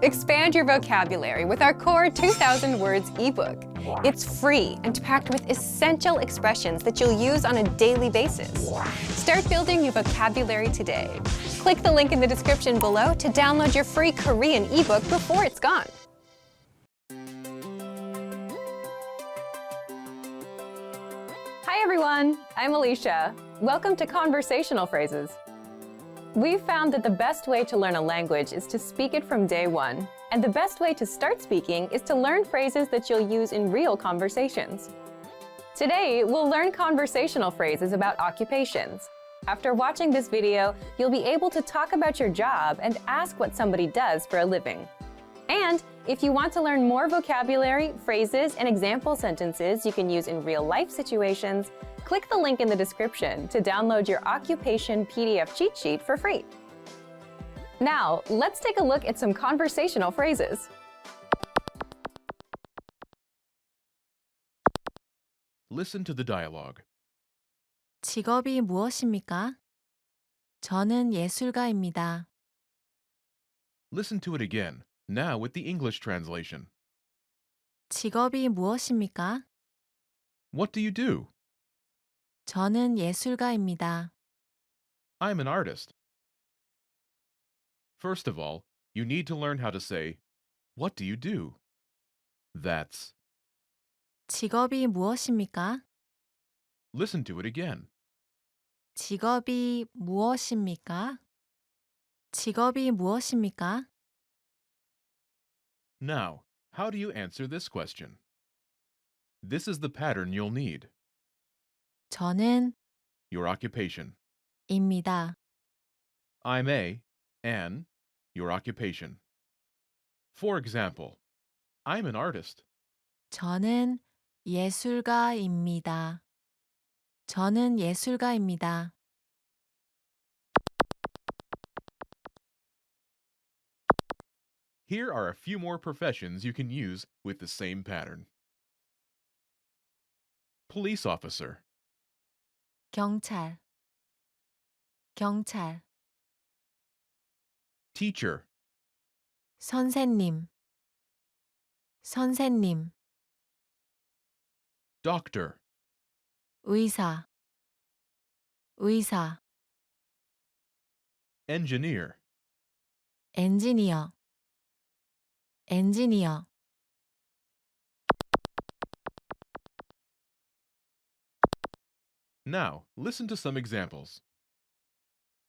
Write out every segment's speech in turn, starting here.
Expand your vocabulary with our core 2,000 words ebook. It's free and packed with essential expressions that you'll use on a daily basis. Start building your vocabulary today. Click the link in the description below to download your free Korean ebook before it's gone. Hi everyone, I'm Alicia. Welcome to Conversational Phrases. We've found that the best way to learn a language is to speak it from day one. And the best way to start speaking is to learn phrases that you'll use in real conversations. Today, we'll learn conversational phrases about occupations. After watching this video, you'll be able to talk about your job and ask what somebody does for a living. And if you want to learn more vocabulary, phrases, and example sentences you can use in real-life situations, click the link in the description to download your occupation PDF cheat sheet for free. Now, let's take a look at some conversational phrases. Listen to the dialogue. 직업이 무엇입니까? 저는 예술가입니다. Listen to it again, now with the English translation. 직업이 무엇입니까? What do you do? 저는 예술가입니다. I'm an artist. First of all, you need to learn how to say, what do you do? That's. 직업이 무엇입니까? Listen to it again. 직업이 무엇입니까? 직업이 무엇입니까? Now, how do you answer this question? This is the pattern you'll need. 저는 Your occupation. 입니다. I'm a, an, your occupation. For example, I'm an artist. 저는 예술가입니다. 저는 예술가입니다. Here are a few more professions you can use with the same pattern. Police officer, 경찰, 경찰. teacher, 선생님, 선생님. doctor, 의사, 의사. engineer, 엔지니어, 엔지니어. Now, listen to some examples.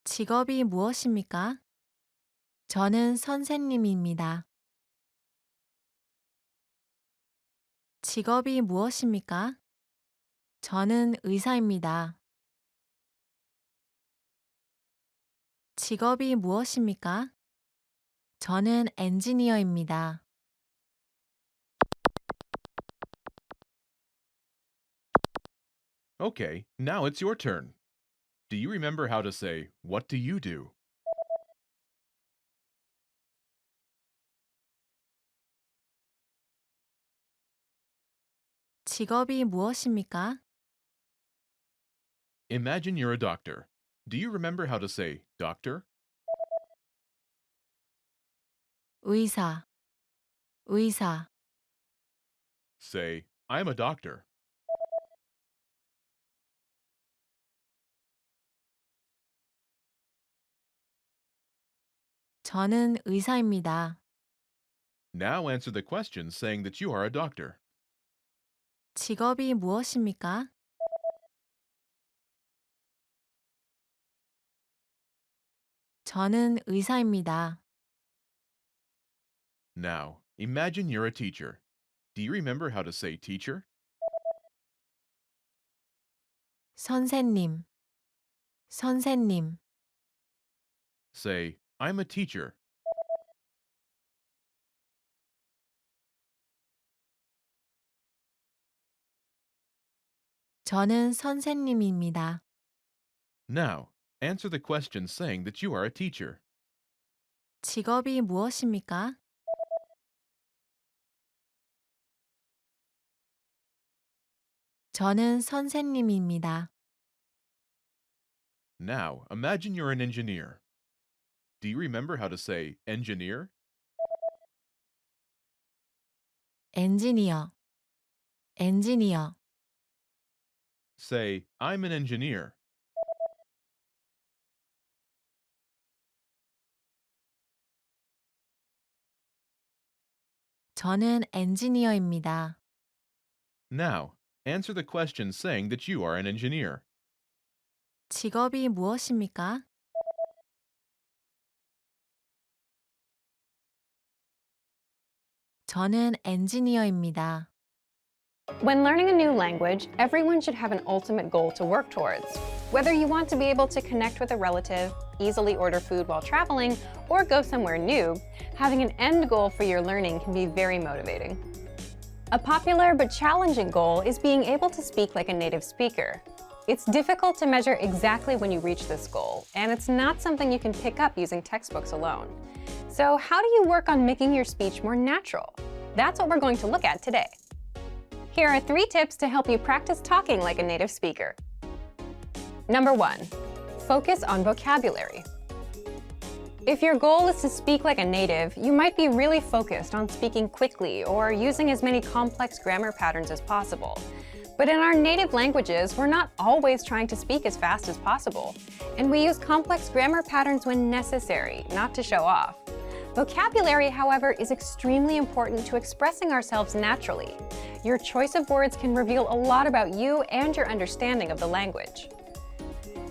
직업이 무엇입니까? 저는 선생님입니다. 직업이 무엇입니까? 저는 의사입니다. 직업이 무엇입니까? 저는 엔지니어입니다. Okay, now it's your turn. Do you remember how to say, what do you do? 직업이 무엇입니까? Imagine you're a doctor. Do you remember how to say, doctor? 의사, 의사. Say, I'm a doctor. 저는 의사입니다. Now answer the question saying that you are a doctor. 직업이 무엇입니까? 저는 의사입니다. Now, imagine you're a teacher. Do you remember how to say teacher? 선생님, 선생님. Say, I'm a teacher. 저는 선생님입니다. Now, answer the question saying that you are a teacher. 직업이 무엇입니까? 저는 선생님입니다. Now, imagine you're an engineer. Do you remember how to say engineer? 엔지니어, 엔지니어. Say, I'm an engineer. 저는 엔지니어입니다. Now, answer the question saying that you are an engineer. 직업이 무엇입니까? 저는 엔지니어입니다. When learning a new language, everyone should have an ultimate goal to work towards. Whether you want to be able to connect with a relative, easily order food while traveling, or go somewhere new, having an end goal for your learning can be very motivating. A popular but challenging goal is being able to speak like a native speaker. It's difficult to measure exactly when you reach this goal, and it's not something you can pick up using textbooks alone. So how do you work on making your speech more natural? That's what we're going to look at today. Here are 3 tips to help you practice talking like a native speaker. Number 1, focus on vocabulary. If your goal is to speak like a native, you might be really focused on speaking quickly or using as many complex grammar patterns as possible. But in our native languages, we're not always trying to speak as fast as possible, and we use complex grammar patterns when necessary, not to show off. Vocabulary, however, is extremely important to expressing ourselves naturally. Your choice of words can reveal a lot about you and your understanding of the language.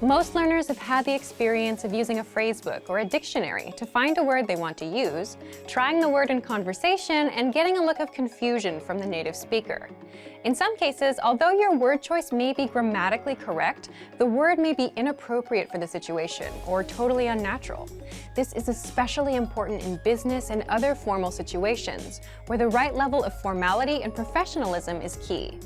Most learners have had the experience of using a phrasebook or a dictionary to find a word they want to use, trying the word in conversation, and getting a look of confusion from the native speaker. In some cases, although your word choice may be grammatically correct, the word may be inappropriate for the situation or totally unnatural. This is especially important in business and other formal situations, where the right level of formality and professionalism is key.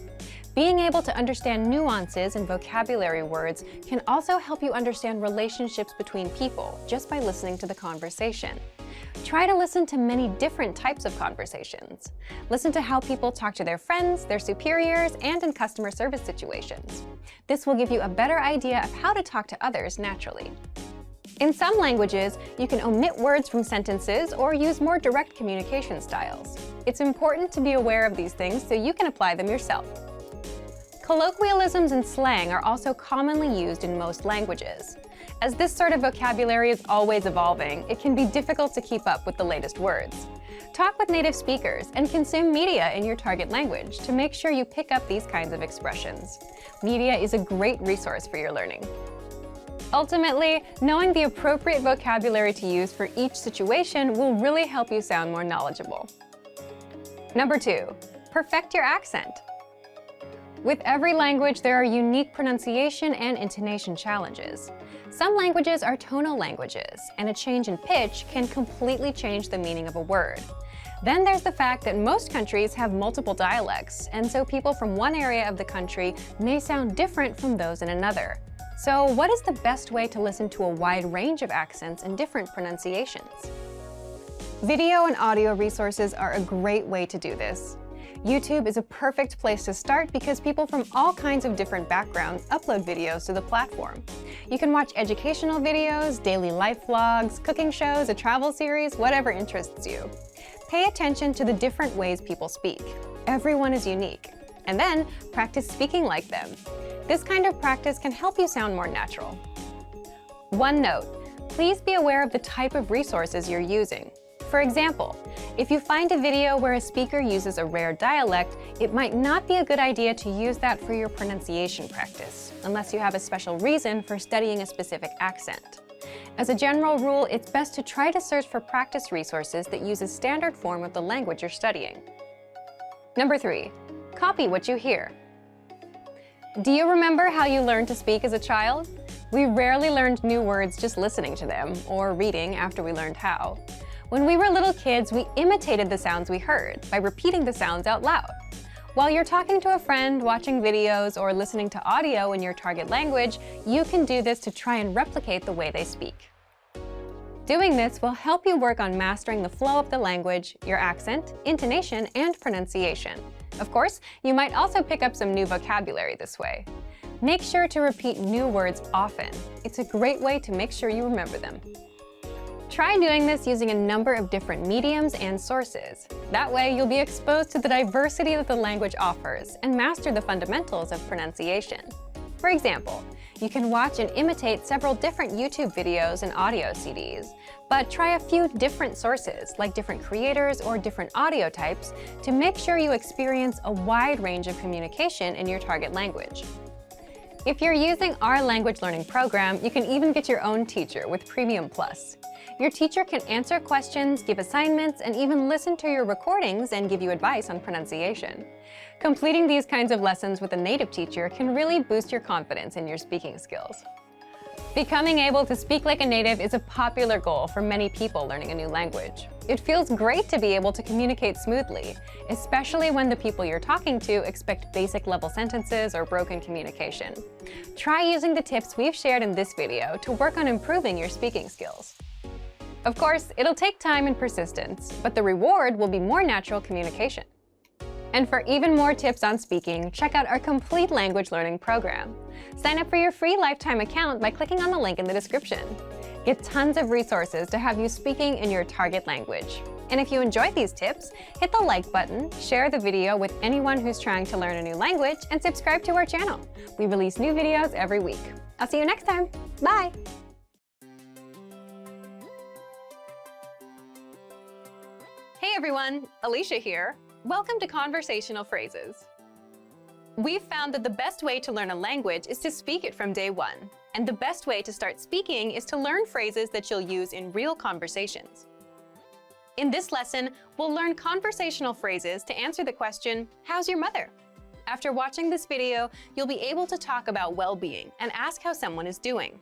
Being able to understand nuances in vocabulary words can also help you understand relationships between people just by listening to the conversation. Try to listen to many different types of conversations. Listen to how people talk to their friends, their superiors, and in customer service situations. This will give you a better idea of how to talk to others naturally. In some languages, you can omit words from sentences or use more direct communication styles. It's important to be aware of these things so you can apply them yourself. Colloquialisms and slang are also commonly used in most languages. As this sort of vocabulary is always evolving, it can be difficult to keep up with the latest words. Talk with native speakers and consume media in your target language to make sure you pick up these kinds of expressions. Media is a great resource for your learning. Ultimately, knowing the appropriate vocabulary to use for each situation will really help you sound more knowledgeable. Number 2, perfect your accent. With every language, there are unique pronunciation and intonation challenges. Some languages are tonal languages, and a change in pitch can completely change the meaning of a word. Then there's the fact that most countries have multiple dialects, and so people from one area of the country may sound different from those in another. So what is the best way to listen to a wide range of accents and different pronunciations? Video and audio resources are a great way to do this. YouTube is a perfect place to start because people from all kinds of different backgrounds upload videos to the platform. You can watch educational videos, daily life vlogs, cooking shows, a travel series, whatever interests you. Pay attention to the different ways people speak. Everyone is unique. And then practice speaking like them. This kind of practice can help you sound more natural. One note, please be aware of the type of resources you're using. For example, if you find a video where a speaker uses a rare dialect, it might not be a good idea to use that for your pronunciation practice, unless you have a special reason for studying a specific accent. As a general rule, it's best to try to search for practice resources that use a standard form of the language you're studying. Number 3, copy what you hear. Do you remember how you learned to speak as a child? We rarely learned new words just listening to them, or reading after we learned how. When we were little kids, we imitated the sounds we heard by repeating the sounds out loud. While you're talking to a friend, watching videos, or listening to audio in your target language, you can do this to try and replicate the way they speak. Doing this will help you work on mastering the flow of the language, your accent, intonation, and pronunciation. Of course, you might also pick up some new vocabulary this way. Make sure to repeat new words often. It's a great way to make sure you remember them. Try doing this using a number of different mediums and sources. That way, you'll be exposed to the diversity that the language offers and master the fundamentals of pronunciation. For example, you can watch and imitate several different YouTube videos and audio CDs, but try a few different sources, like different creators or different audio types, to make sure you experience a wide range of communication in your target language. If you're using our language learning program, you can even get your own teacher with Premium Plus. Your teacher can answer questions, give assignments, and even listen to your recordings and give you advice on pronunciation. Completing these kinds of lessons with a native teacher can really boost your confidence in your speaking skills. Becoming able to speak like a native is a popular goal for many people learning a new language. It feels great to be able to communicate smoothly, especially when the people you're talking to expect basic level sentences or broken communication. Try using the tips we've shared in this video to work on improving your speaking skills. Of course, it'll take time and persistence, but the reward will be more natural communication. And for even more tips on speaking, check out our complete language learning program. Sign up for your free lifetime account by clicking on the link in the description. Get tons of resources to have you speaking in your target language. And if you enjoyed these tips, hit the like button, share the video with anyone who's trying to learn a new language, and subscribe to our channel. We release new videos every week. I'll see you next time. Bye! Hey everyone, Alicia here. Welcome to Conversational Phrases. We've found that the best way to learn a language is to speak it from day one. And the best way to start speaking is to learn phrases that you'll use in real conversations. In this lesson, we'll learn conversational phrases to answer the question, how's your mother? After watching this video, you'll be able to talk about well-being and ask how someone is doing.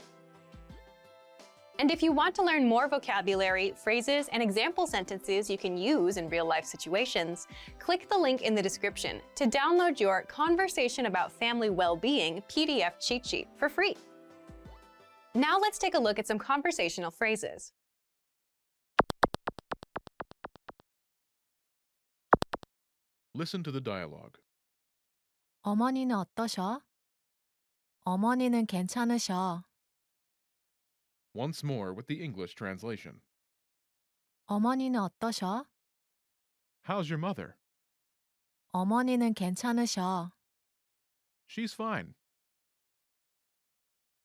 And if you want to learn more vocabulary, phrases, and example sentences you can use in real-life situations, click the link in the description to download your Conversation About Family Well-Being PDF cheat sheet for free. Now let's take a look at some conversational phrases. Listen to the dialogue. 어머니는 어떠셔? 어머니는 괜찮으셔. Once more with the English translation. 어머니는 어떠셔? How's your mother? 어머니는 괜찮으셔. She's fine.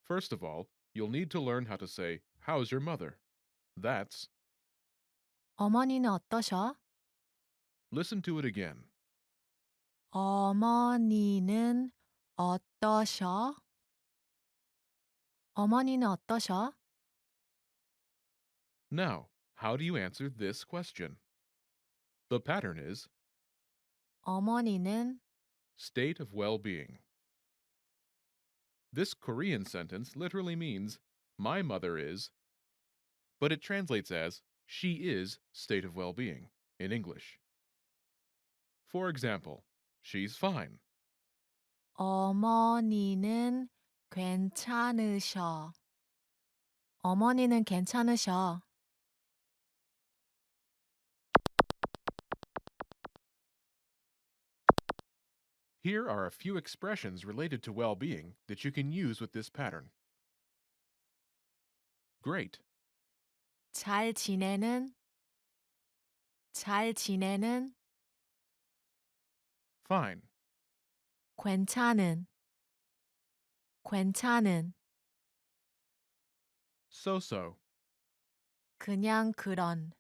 First of all, you'll need to learn how to say, how's your mother? That's, 어머니는 어떠셔? listen to it again. 어머니는 어떠셔? 어머니는 어떠셔? Now, how do you answer this question? The pattern is 어머니는 state of well-being. This Korean sentence literally means, my mother is, but it translates as, she is state of well-being in English. For example, she's fine. 어머니는 괜찮으셔. 어머니는 괜찮으셔. Here are a few expressions related to well-being that you can use with this pattern. Great, 잘 지내는 잘 지내는 fine, 괜찮은 괜찮은 so-so, 그냥 그런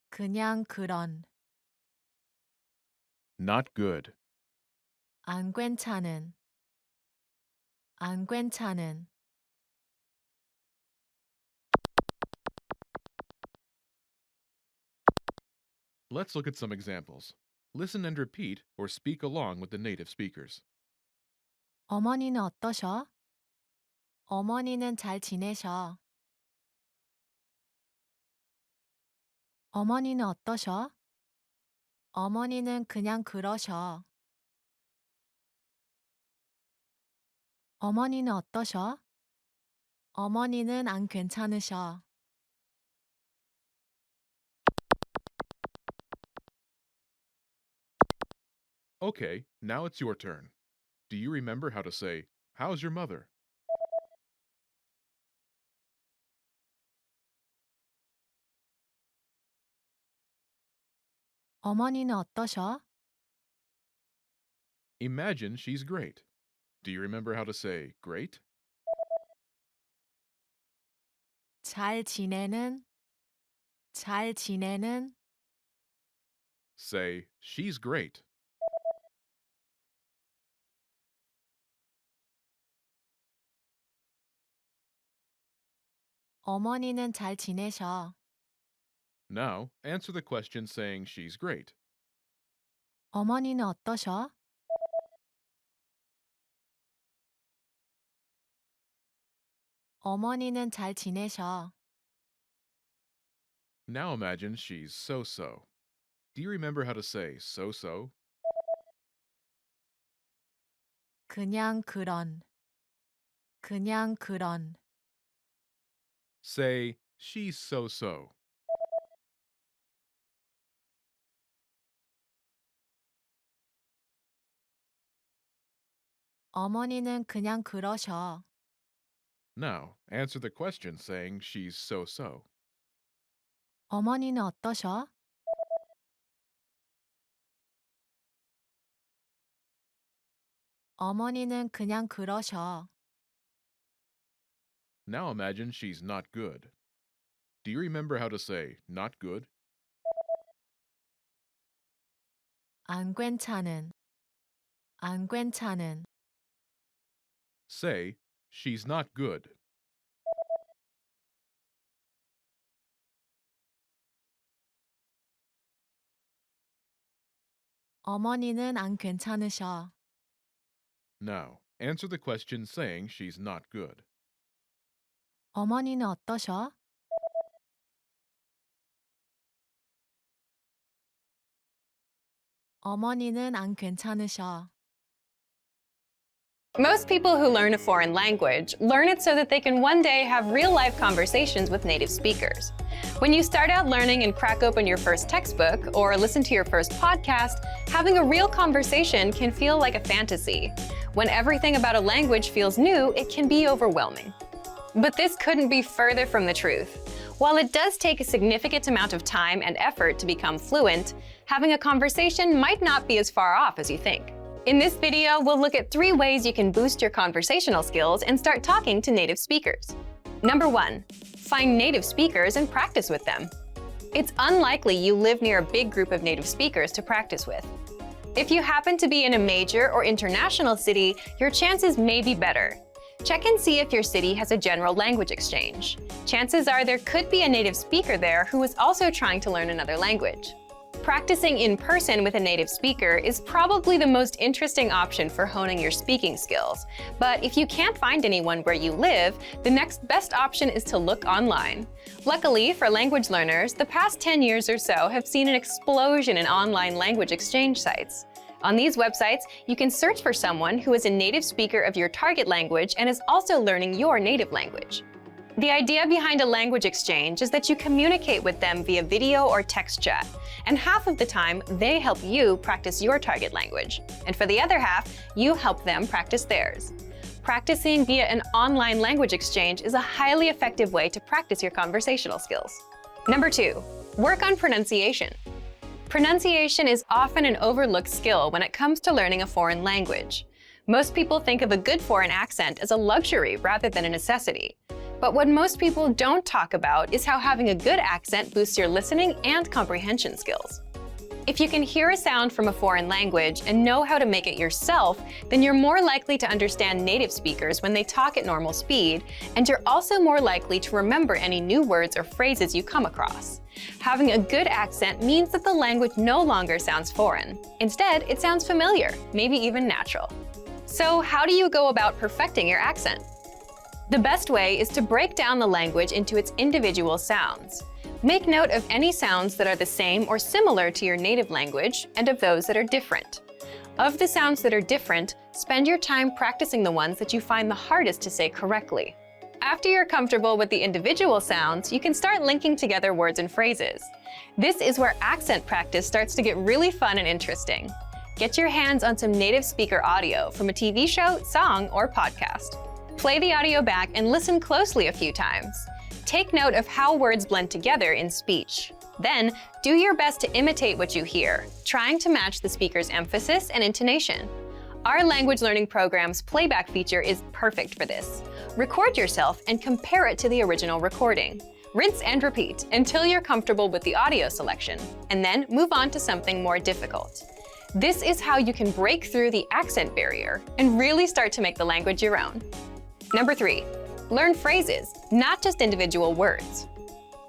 그냥 그런 not good, 안 괜찮은 안 괜찮은 Let's look at some examples. Listen and repeat or speak along with the native speakers. 어머니는 어떠셔? 어머니는 잘 지내셔. 어머니는 어떠셔? 어머니는 그냥 그러셔. 어머니는 어떠셔? 어머니는 안 괜찮으셔. Okay, now it's your turn. Do you remember how to say, how's your mother? 어머니는 어떠셔? Imagine she's great. Do you remember how to say great? 잘 지내는? 잘 지내는? Say, she's great. 어머니는 잘 지내셔. Now, answer the question saying she's great. 어머니는 어떠셔? 어머니는 잘 지내셔. Now imagine she's so-so. Do you remember how to say so-so? 그냥 그런. 그냥 그런. Say, she's so-so. 어머니는 그냥 그러셔. Now, answer the question saying she's so-so. 어머니는 어떠셔? 어머니는 그냥 그러셔. Now imagine she's not good. Do you remember how to say not good? 안 괜찮은. 안 괜찮은. Say, she's not good. 어머니는 안 괜찮으셔. Now, answer the question saying she's not good. 어머니는 어떠셔? 어머니는 안 괜찮으셔. Most people who learn a foreign language learn it so that they can one day have real-life conversations with native speakers. When you start out learning and crack open your first textbook or listen to your first podcast, having a real conversation can feel like a fantasy. When everything about a language feels new, it can be overwhelming. But this couldn't be further from the truth. While it does take a significant amount of time and effort to become fluent, having a conversation might not be as far off as you think. In this video, we'll look at 3 ways you can boost your conversational skills and start talking to native speakers. Number 1, find native speakers and practice with them. It's unlikely you live near a big group of native speakers to practice with. If you happen to be in a major or international city, your chances may be better. Check and see if your city has a general language exchange. Chances are there could be a native speaker there who is also trying to learn another language. Practicing in person with a native speaker is probably the most interesting option for honing your speaking skills. But if you can't find anyone where you live, the next best option is to look online. Luckily for language learners, the past 10 years or so have seen an explosion in online language exchange sites. On these websites, you can search for someone who is a native speaker of your target language and is also learning your native language. The idea behind a language exchange is that you communicate with them via video or text chat, and half of the time, they help you practice your target language. And for the other half, you help them practice theirs. Practicing via an online language exchange is a highly effective way to practice your conversational skills. Number 2, work on pronunciation. Pronunciation is often an overlooked skill when it comes to learning a foreign language. Most people think of a good foreign accent as a luxury rather than a necessity. But what most people don't talk about is how having a good accent boosts your listening and comprehension skills. If you can hear a sound from a foreign language and know how to make it yourself, then you're more likely to understand native speakers when they talk at normal speed, and you're also more likely to remember any new words or phrases you come across. Having a good accent means that the language no longer sounds foreign. Instead, it sounds familiar, maybe even natural. So how do you go about perfecting your accent? The best way is to break down the language into its individual sounds. Make note of any sounds that are the same or similar to your native language and of those that are different. Of the sounds that are different, spend your time practicing the ones that you find the hardest to say correctly. After you're comfortable with the individual sounds, you can start linking together words and phrases. This is where accent practice starts to get really fun and interesting. Get your hands on some native speaker audio from a TV show, song, or podcast. Play the audio back and listen closely a few times. Take note of how words blend together in speech. Then, do your best to imitate what you hear, trying to match the speaker's emphasis and intonation. Our language learning program's playback feature is perfect for this. Record yourself and compare it to the original recording. Rinse and repeat until you're comfortable with the audio selection, and then move on to something more difficult. This is how you can break through the accent barrier and really start to make the language your own. Number 3, learn phrases, not just individual words.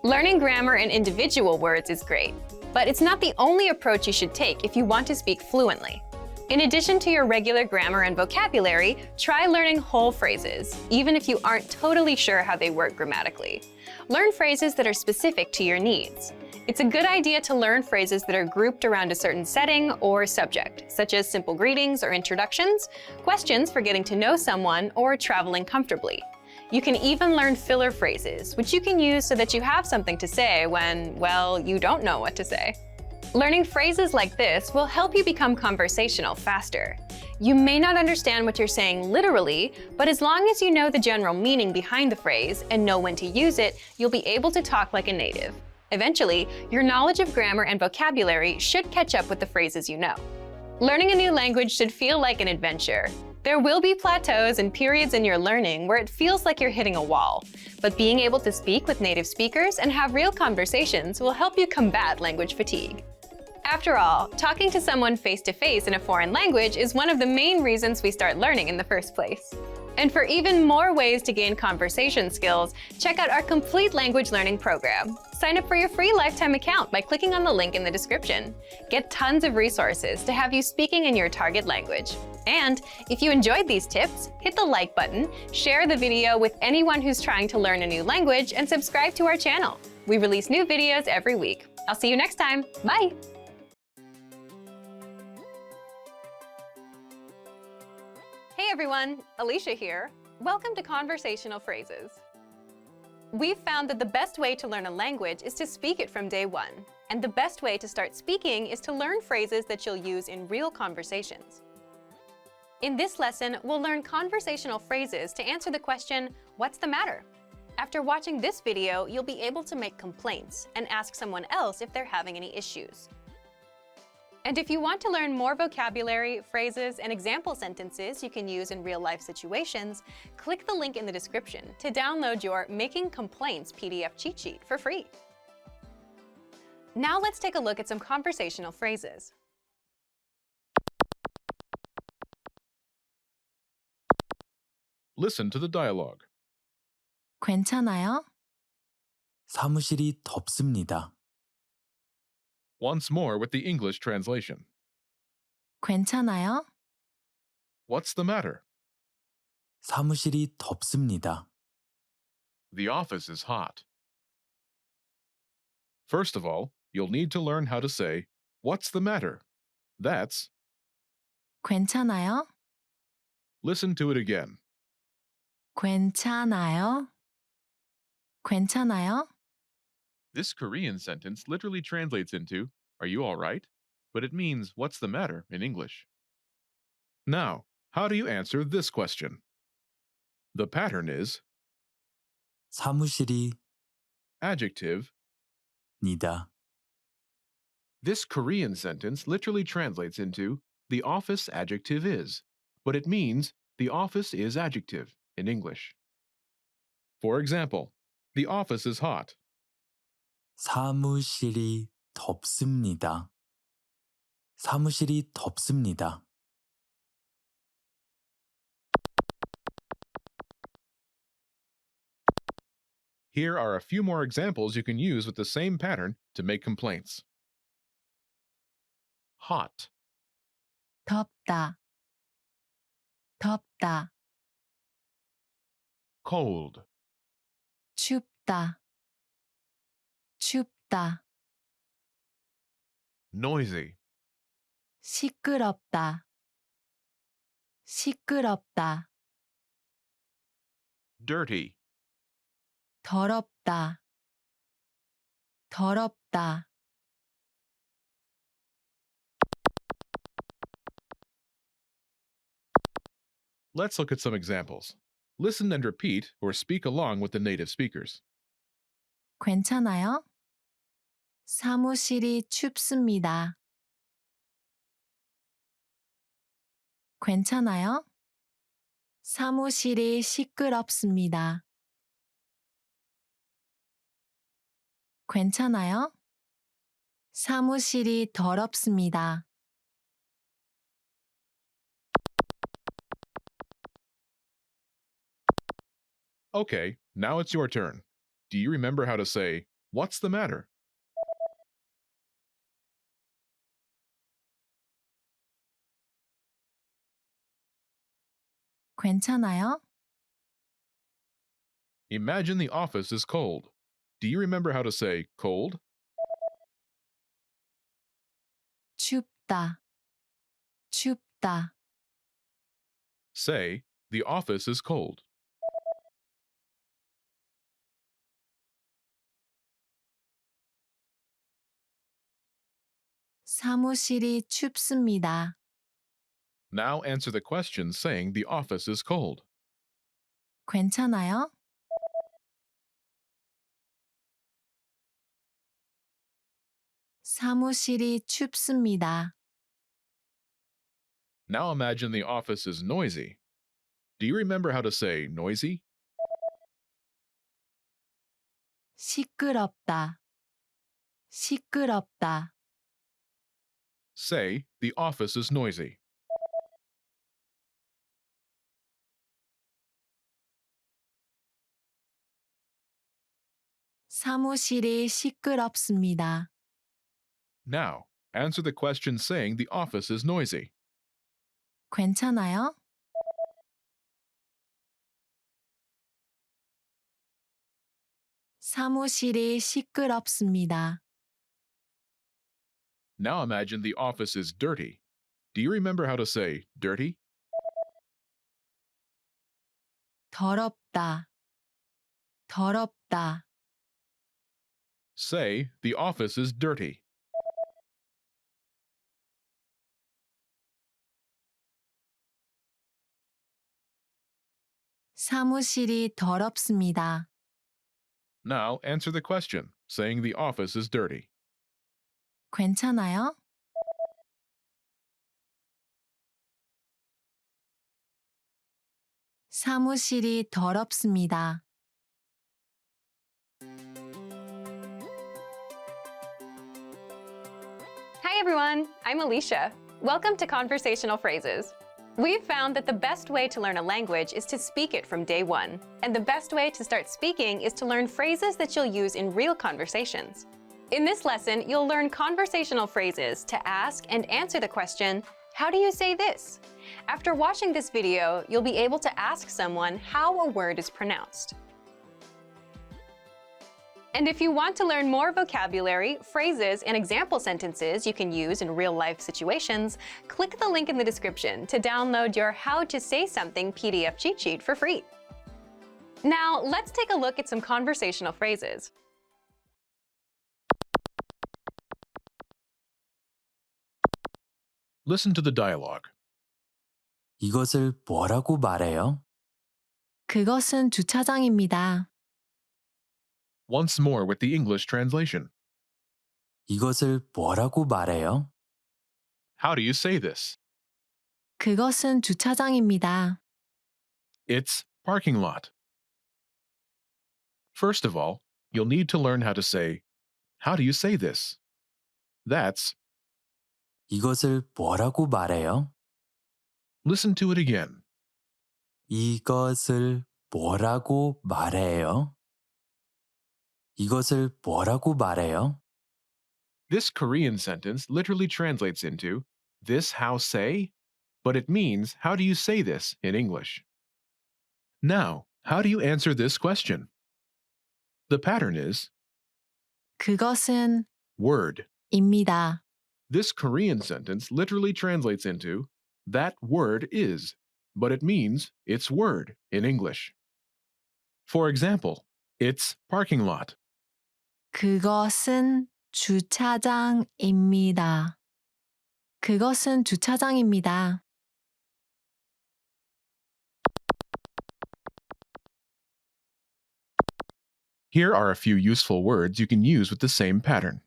Learning grammar and individual words is great, but it's not the only approach you should take if you want to speak fluently. In addition to your regular grammar and vocabulary, try learning whole phrases, even if you aren't totally sure how they work grammatically. Learn phrases that are specific to your needs. It's a good idea to learn phrases that are grouped around a certain setting or subject, such as simple greetings or introductions, questions for getting to know someone, or traveling comfortably. You can even learn filler phrases, which you can use so that you have something to say when, well, you don't know what to say. Learning phrases like this will help you become conversational faster. You may not understand what you're saying literally, but as long as you know the general meaning behind the phrase and know when to use it, you'll be able to talk like a native. Eventually, your knowledge of grammar and vocabulary should catch up with the phrases you know. Learning a new language should feel like an adventure. There will be plateaus and periods in your learning where it feels like you're hitting a wall, but being able to speak with native speakers and have real conversations will help you combat language fatigue. After all, talking to someone face-to-face in a foreign language is one of the main reasons we start learning in the first place. And for even more ways to gain conversation skills, check out our complete language learning program. Sign up for your free lifetime account by clicking on the link in the description. Get tons of resources to have you speaking in your target language. And if you enjoyed these tips, hit the like button, share the video with anyone who's trying to learn a new language, and subscribe to our channel. We release new videos every week. I'll see you next time. Bye! Hey everyone, Alicia here. Welcome to Conversational Phrases. We've found that the best way to learn a language is to speak it from day one. And the best way to start speaking is to learn phrases that you'll use in real conversations. In this lesson, we'll learn conversational phrases to answer the question, what's the matter? After watching this video, you'll be able to make complaints and ask someone else if they're having any issues. And if you want to learn more vocabulary, phrases, and example sentences you can use in real-life situations, click the link in the description to download your Making Complaints PDF cheat sheet for free. Now let's take a look at some conversational phrases. Listen to the dialogue. 괜찮아요? 사무실이 덥습니다. Once more with the English translation. 괜찮아요? What's the matter? 사무실이 덥습니다. The office is hot. First of all, you'll need to learn how to say, what's the matter? That's, 괜찮아요? listen to it again. 괜찮아요? 괜찮아요? This Korean sentence literally translates into, are you all right? But it means, what's the matter in English. Now, how do you answer this question? The pattern is 사무실이 adjective. 니다. This Korean sentence literally translates into, the office adjective is, but it means, the office is adjective in English. For example, the office is hot. 사무실이 덥습니다. 사무실이 덥습니다. Here are a few more examples you can use with the same pattern to make complaints. Hot, 덥다. 덥다. cold, 춥다. 춥다. noisy, 시끄럽다. 시끄럽다. dirty, 더럽다. 더럽다. Let's look at some examples. Listen and repeat or speak along with the native speakers. 괜찮아요? 사무실이 춥습니다. 괜찮아요? 사무실이 시끄럽습니다. 괜찮아요? 사무실이 더럽습니다. Okay, now it's your turn. Do you remember how to say, "What's the matter?" 괜찮아요? Imagine the office is cold. Do you remember how to say cold? 춥다. 춥다. Say, the office is cold. 사무실이 춥습니다. Now answer the question saying the office is cold. 괜찮아요? 사무실이 춥습니다. Now imagine the office is noisy. Do you remember how to say noisy? 시끄럽다. 시끄럽다. Say, the office is noisy. 사무실이 시끄럽습니다. Now, answer the question saying the office is noisy. 괜찮아요? 사무실이 시끄럽습니다. Now imagine the office is dirty. Do you remember how to say dirty? 더럽다. 더럽다. Say, the office is dirty. 사무실이 더럽습니다. Now answer the question saying the office is dirty. 괜찮아요? 사무실이 더럽습니다. Hi everyone, I'm Alicia. Welcome to Conversational Phrases. We've found that the best way to learn a language is to speak it from day one. And the best way to start speaking is to learn phrases that you'll use in real conversations. In this lesson, you'll learn conversational phrases to ask and answer the question, how do you say this? After watching this video, you'll be able to ask someone how a word is pronounced. And if you want to learn more vocabulary, phrases, and example sentences you can use in real-life situations, click the link in the description to download your How to Say Something PDF cheat sheet for free. Now, let's take a look at some conversational phrases. Listen to the dialogue. 이것을 뭐라고 말해요? 그것은 주차장입니다. Once more with the English translation. 이것을 뭐라고 말해요? How do you say this? 그것은 주차장입니다. It's parking lot. First of all, you'll need to learn how to say, how do you say this? That's, 이것을 뭐라고 말해요? listen to it again. 이것을 뭐라고 말해요? 이것을 뭐라고 말해요? This Korean sentence literally translates into, this how say? But it means, how do you say this in English? Now, how do you answer this question? The pattern is, 그것은 word. 입니다. This Korean sentence literally translates into, that word is, but it means it's word in English. For example, it's parking lot. 그것은 주차장입니다. 그것은 주차장입니다. Here are a few useful words you can use with the same pattern.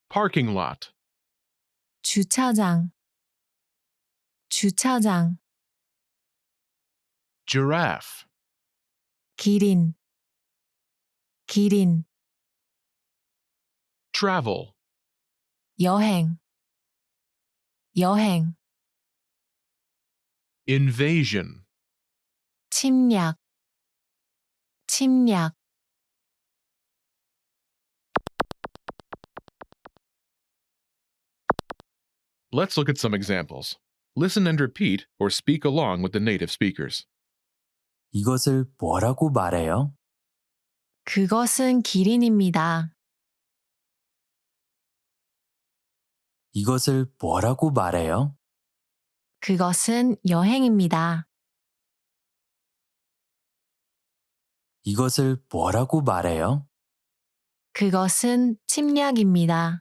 Parking lot, 주차장, 주차장, giraffe, 기린, 기린, travel, 여행, 여행, invasion, 침략, 침략, Let's look at some examples. Listen and repeat or speak along with the native speakers. 이것을 뭐라고 말해요? 그것은 기린입니다. 이것을 뭐라고 말해요? 그것은 여행입니다. 이것을 뭐라고 말해요? 그것은 침략입니다.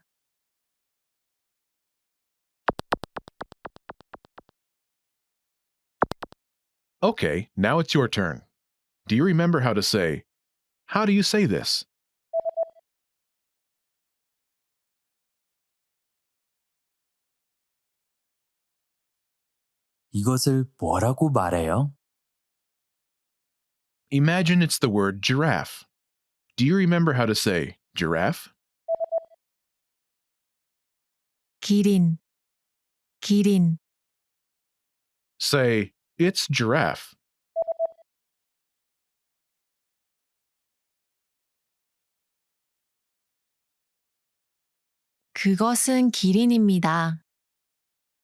Okay, now it's your turn. Do you remember how to say, "How do you say this?" 이것을 뭐라고 말해요? Imagine it's the word giraffe. Do you remember how to say giraffe? 기린, 기린, Say, "It's giraffe." 그것은 기린입니다.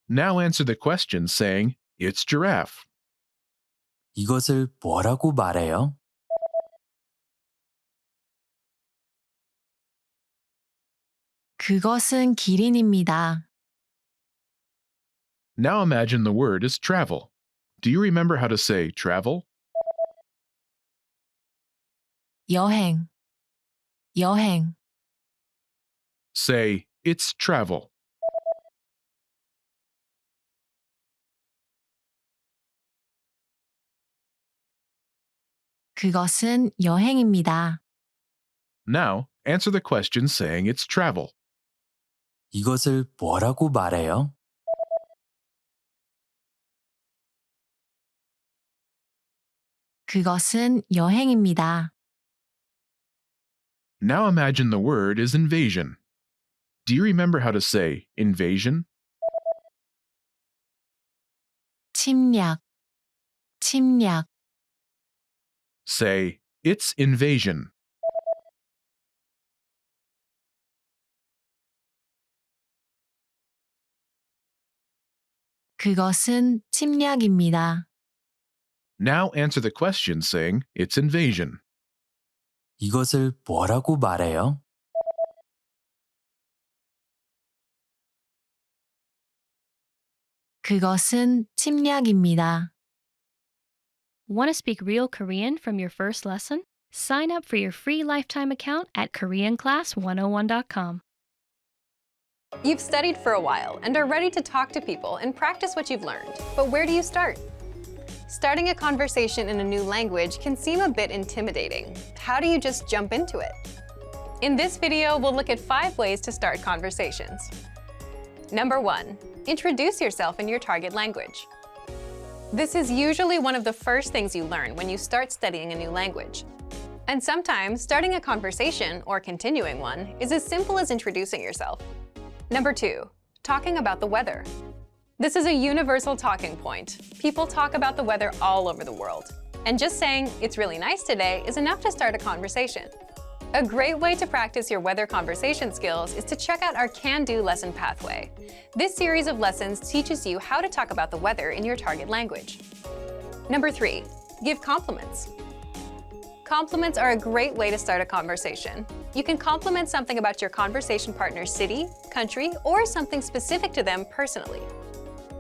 Now answer the question saying, "It's giraffe." 이것을 뭐라고 말해요? 그것은 기린입니다. Now imagine the word is travel. Do you remember how to say travel? 여행, 여행, Say, "It's travel." 그것은 여행입니다. Now answer the question saying it's travel. 이것을 뭐라고 말해요? 그것은 여행입니다. Now imagine the word is invasion. Do you remember how to say invasion? 침략, 침략, Say, "It's invasion." 그것은 침략입니다. Now answer the question saying it's invasion. 이것을 뭐라고 말해요? 그것은 침략입니다. Want to speak real Korean from your first lesson? Sign up for your free lifetime account at KoreanClass101.com. You've studied for a while and are ready to talk to people and practice what you've learned. But where do you start? Starting a conversation in a new language can seem a bit intimidating. How do you just jump into it? In this video, we'll look at 5 ways to start conversations. Number 1, introduce yourself in your target language. This is usually one of the first things you learn when you start studying a new language. And sometimes starting a conversation, or continuing one, is as simple as introducing yourself. Number 2, talking about the weather. This is a universal talking point. People talk about the weather all over the world. And just saying, "It's really nice today," is enough to start a conversation. A great way to practice your weather conversation skills is to check out our Can-Do lesson pathway. This series of lessons teaches you how to talk about the weather in your target language. Number 3, give compliments. Compliments are a great way to start a conversation. You can compliment something about your conversation partner's city, country, or something specific to them personally.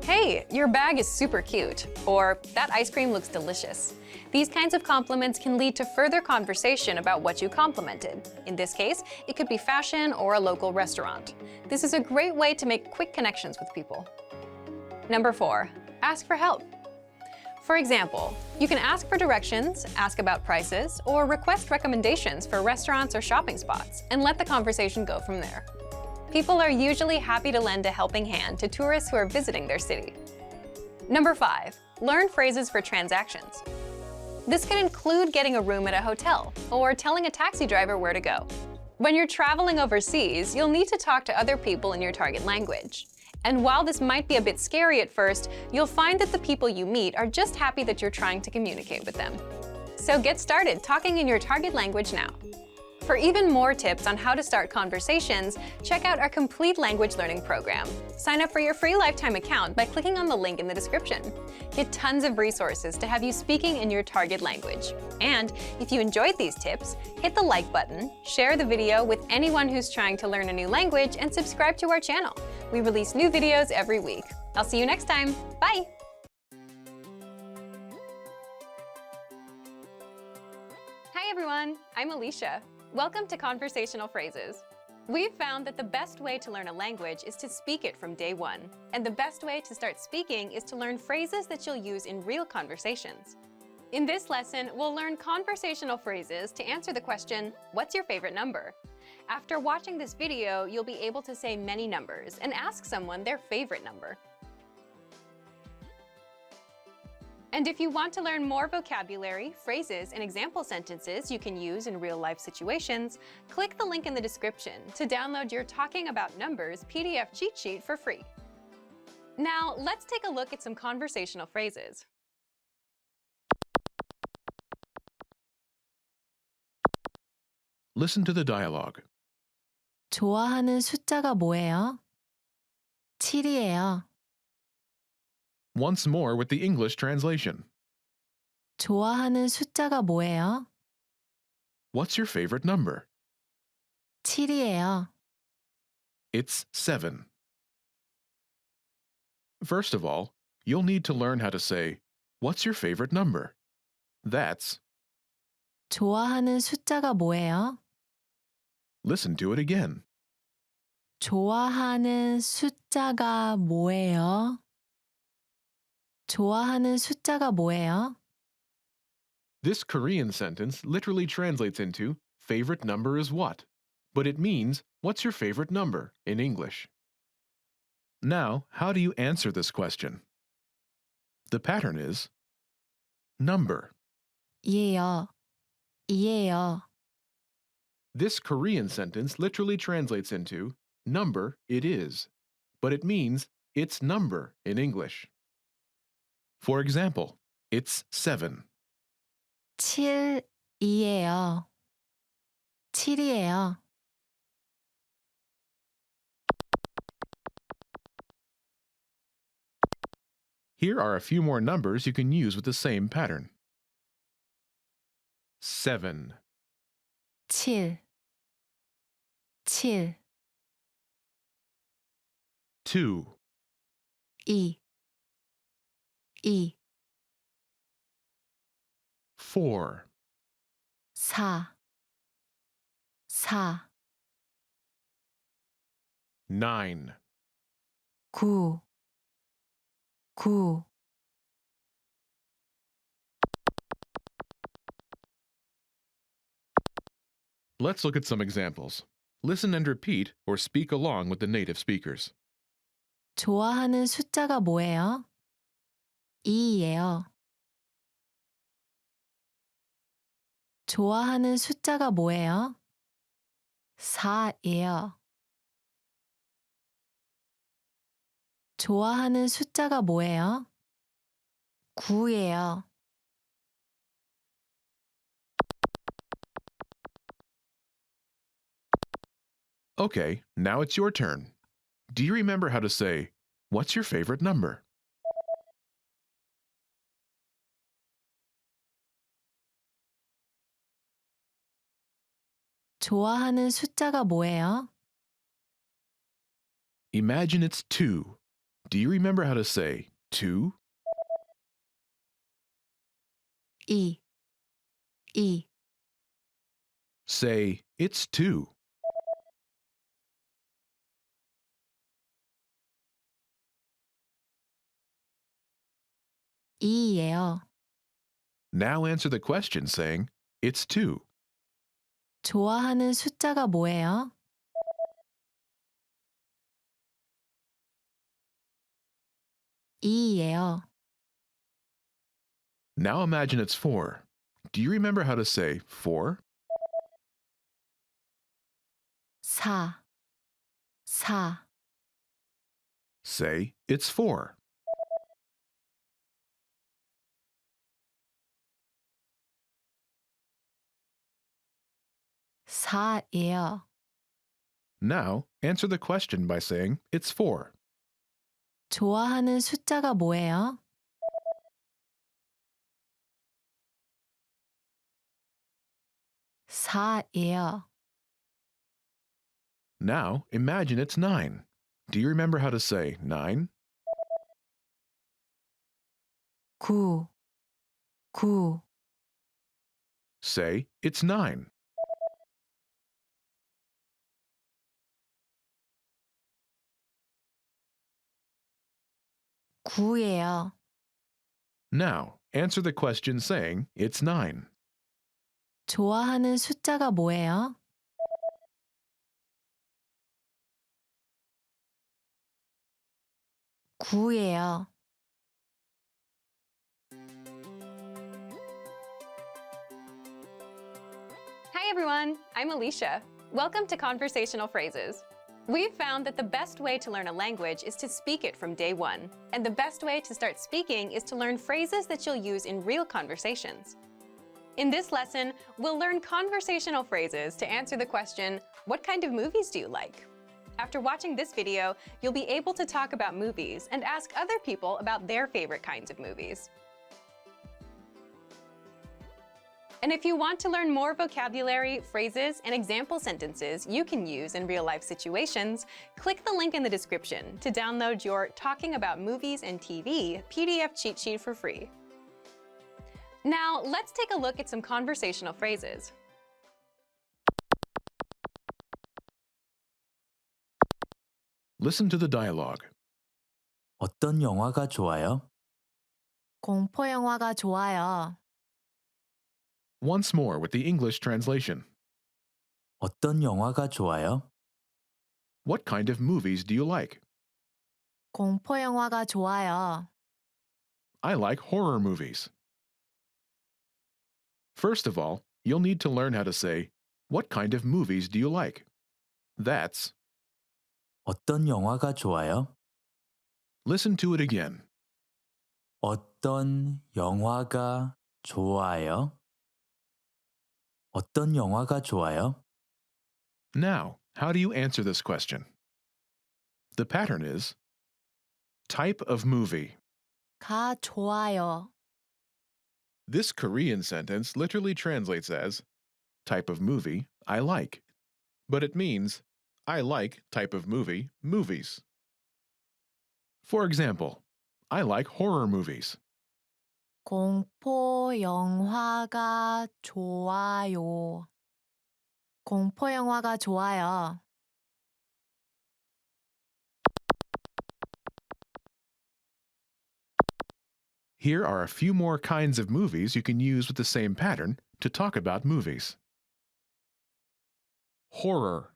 "Hey, your bag is super cute," or "That ice cream looks delicious." These kinds of compliments can lead to further conversation about what you complimented. In this case, it could be fashion or a local restaurant. This is a great way to make quick connections with people. Number 4, ask for help. For example, you can ask for directions, ask about prices, or request recommendations for restaurants or shopping spots, and let the conversation go from there. People are usually happy to lend a helping hand to tourists who are visiting their city. Number 5. Learn phrases for transactions. This can include getting a room at a hotel or telling a taxi driver where to go. When you're traveling overseas, you'll need to talk to other people in your target language. And while this might be a bit scary at first, you'll find that the people you meet are just happy that you're trying to communicate with them. So get started talking in your target language now. For even more tips on how to start conversations, check out our complete language learning program. Sign up for your free lifetime account by clicking on the link in the description. Get tons of resources to have you speaking in your target language. And if you enjoyed these tips, hit the like button, share the video with anyone who's trying to learn a new language, and subscribe to our channel. We release new videos every week. I'll see you next time. Bye! Hi everyone, I'm Alicia. Welcome to Conversational Phrases. We've found that the best way to learn a language is to speak it from day one. And the best way to start speaking is to learn phrases that you'll use in real conversations. In this lesson, we'll learn conversational phrases to answer the question, what's your favorite number? After watching this video, you'll be able to say many numbers and ask someone their favorite number. And if you want to learn more vocabulary, phrases, and example sentences you can use in real-life situations, click the link in the description to download your Talking About Numbers PDF cheat sheet for free. Now, let's take a look at some conversational phrases. Listen to the dialogue. 좋아하는 숫자가 뭐예요? 7이에요. Once more with the English translation. 좋아하는 숫자가 뭐예요? What's your favorite number? 7이에요. It's 7. First of all, you'll need to learn how to say, what's your favorite number? That's, 좋아하는 숫자가 뭐예요? listen to it again. 좋아하는 숫자가 뭐예요? 좋아하는 숫자가 뭐예요? This Korean sentence literally translates into, favorite number is what? But it means, what's your favorite number in English? Now, how do you answer this question? The pattern is, number. 이에요. 이에요. This Korean sentence literally translates into, number it is, but it means, it's number in English. For example, it's 7. 7이에요. 7이에요. Here are a few more numbers you can use with the same pattern. 7, 7. 7. 2, 2. 2. 4, 4. 4. 9, 9. 9. Let's look at some examples. Listen and repeat or speak along with the native speakers. 좋아하는 숫자가 뭐예요? 2예요. 좋아하는 숫자가 뭐예요? 4예요. 좋아하는 숫자가 뭐예요? 9예요. Okay, now it's your turn. Do you remember how to say, what's your favorite number? 좋아하는 숫자가 뭐예요? Imagine it's 2. Do you remember how to say 2? 2. 2. Say, it's 2. 2예요. Now answer the question saying, it's 2. 좋아하는 숫자가 뭐예요? 2예요. Now imagine it's 4. Do you remember how to say 4? 4. 4. Say, it's 4. 4예요. Now answer the question by saying, it's 4. 좋아하는 숫자가 뭐예요? 4예요. Now imagine it's 9. Do you remember how to say 9? 9. 9. Say, it's 9. 9예요. Now answer the question saying, it's 9. 좋아하는 숫자가 뭐예요? 9예요. Hi everyone, I'm Alicia. Welcome to Conversational Phrases. We've found that the best way to learn a language is to speak it from day one. And the best way to start speaking is to learn phrases that you'll use in real conversations. In this lesson, we'll learn conversational phrases to answer the question, what kind of movies do you like? After watching this video, you'll be able to talk about movies and ask other people about their favorite kinds of movies. And if you want to learn more vocabulary, phrases, and example sentences you can use in real-life situations, click the link in the description to download your Talking About Movies and TV PDF cheat sheet for free. Now, let's take a look at some conversational phrases. Listen to the dialogue. 어떤 영화가 좋아요? 공포 영화가 좋아요. Once more with the English translation. 어떤 영화가 좋아요? What kind of movies do you like? 공포 영화가 좋아요. I like horror movies. First of all, you'll need to learn how to say, what kind of movies do you like? That's, 어떤 영화가 좋아요? listen to it again. 어떤 영화가 좋아요? 어떤 영화가 좋아요? Now, how do you answer this question? The pattern is type of movie. 가 좋아요. This Korean sentence literally translates as type of movie I like, but it means I like type of movie movies. For example, I like horror movies. 공포 영화가 좋아요. 공포 영화가 좋아요. Here are a few more kinds of movies you can use with the same pattern to talk about movies. Horror,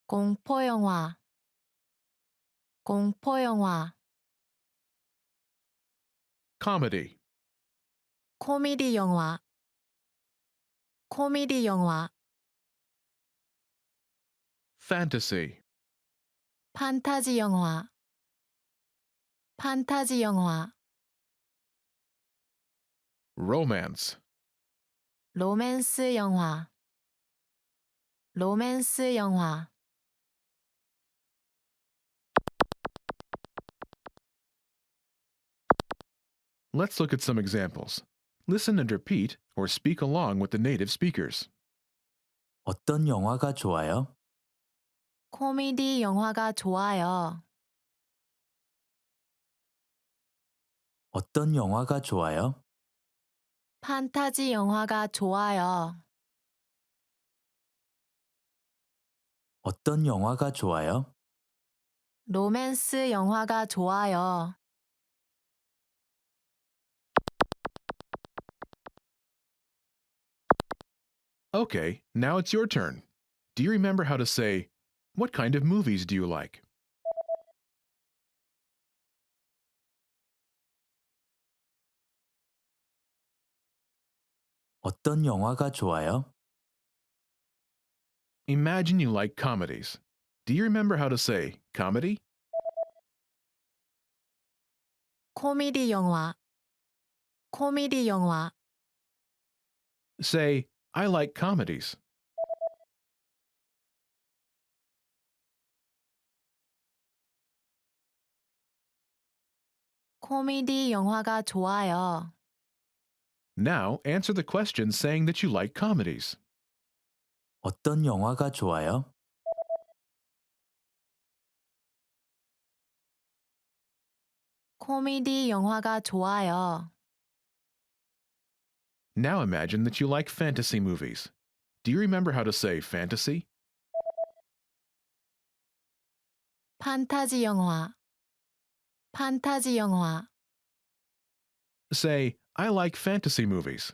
공포 영화. 공포 영화. comedy, 코미디 영화. 코미디 영화. fantasy, 판타지 영화. 판타지 영화. romance, 로맨스 영화. 로맨스 영화. Let's look at some examples. Listen and repeat or speak along with the native speakers. 어떤 영화가 좋아요? 코미디 영화가 좋아요. 어떤 영화가 좋아요? 판타지 영화가 좋아요. 어떤 영화가 좋아요? 로맨스 영화가 좋아요. Okay, now it's your turn. Do you remember how to say, "What kind of movies do you like?" 어떤 영화가 좋아요? Imagine you like comedies. Do you remember how to say comedy? 코미디 영화, 코미디 영화, Say, I like comedies. 코미디 영화가 좋아요. Now answer the question saying that you like comedies. 어떤 영화가 좋아요? 코미디 영화가 좋아요. Now imagine that you like fantasy movies. Do you remember how to say fantasy? 판타지 영화, 판타지 영화, Say, I like fantasy movies.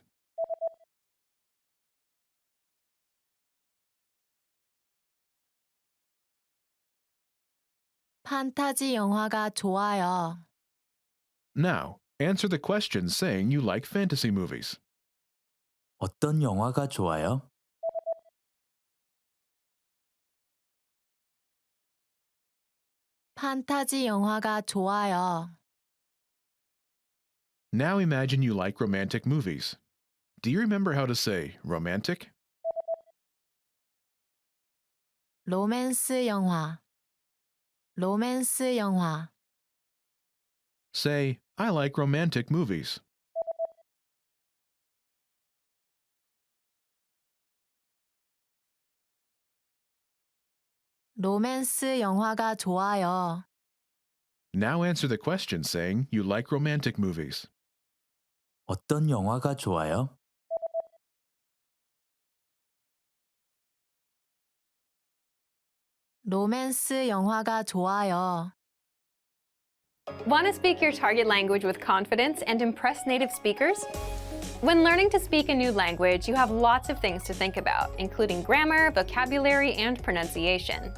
판타지 영화가 좋아요. Now, answer the question saying you like fantasy movies. 어떤 영화가 좋아요? 판타지 영화가 좋아요. Now imagine you like romantic movies. Do you remember how to say romantic? 로맨스 영화, 로맨스 영화, Say, I like romantic movies. 로맨스 영화가 좋아요. Now answer the question saying you like romantic movies. 어떤 영화가 좋아요? 로맨스 영화가 좋아요. Want to speak your target language with confidence and impress native speakers? When learning to speak a new language, you have lots of things to think about, including grammar, vocabulary, and pronunciation.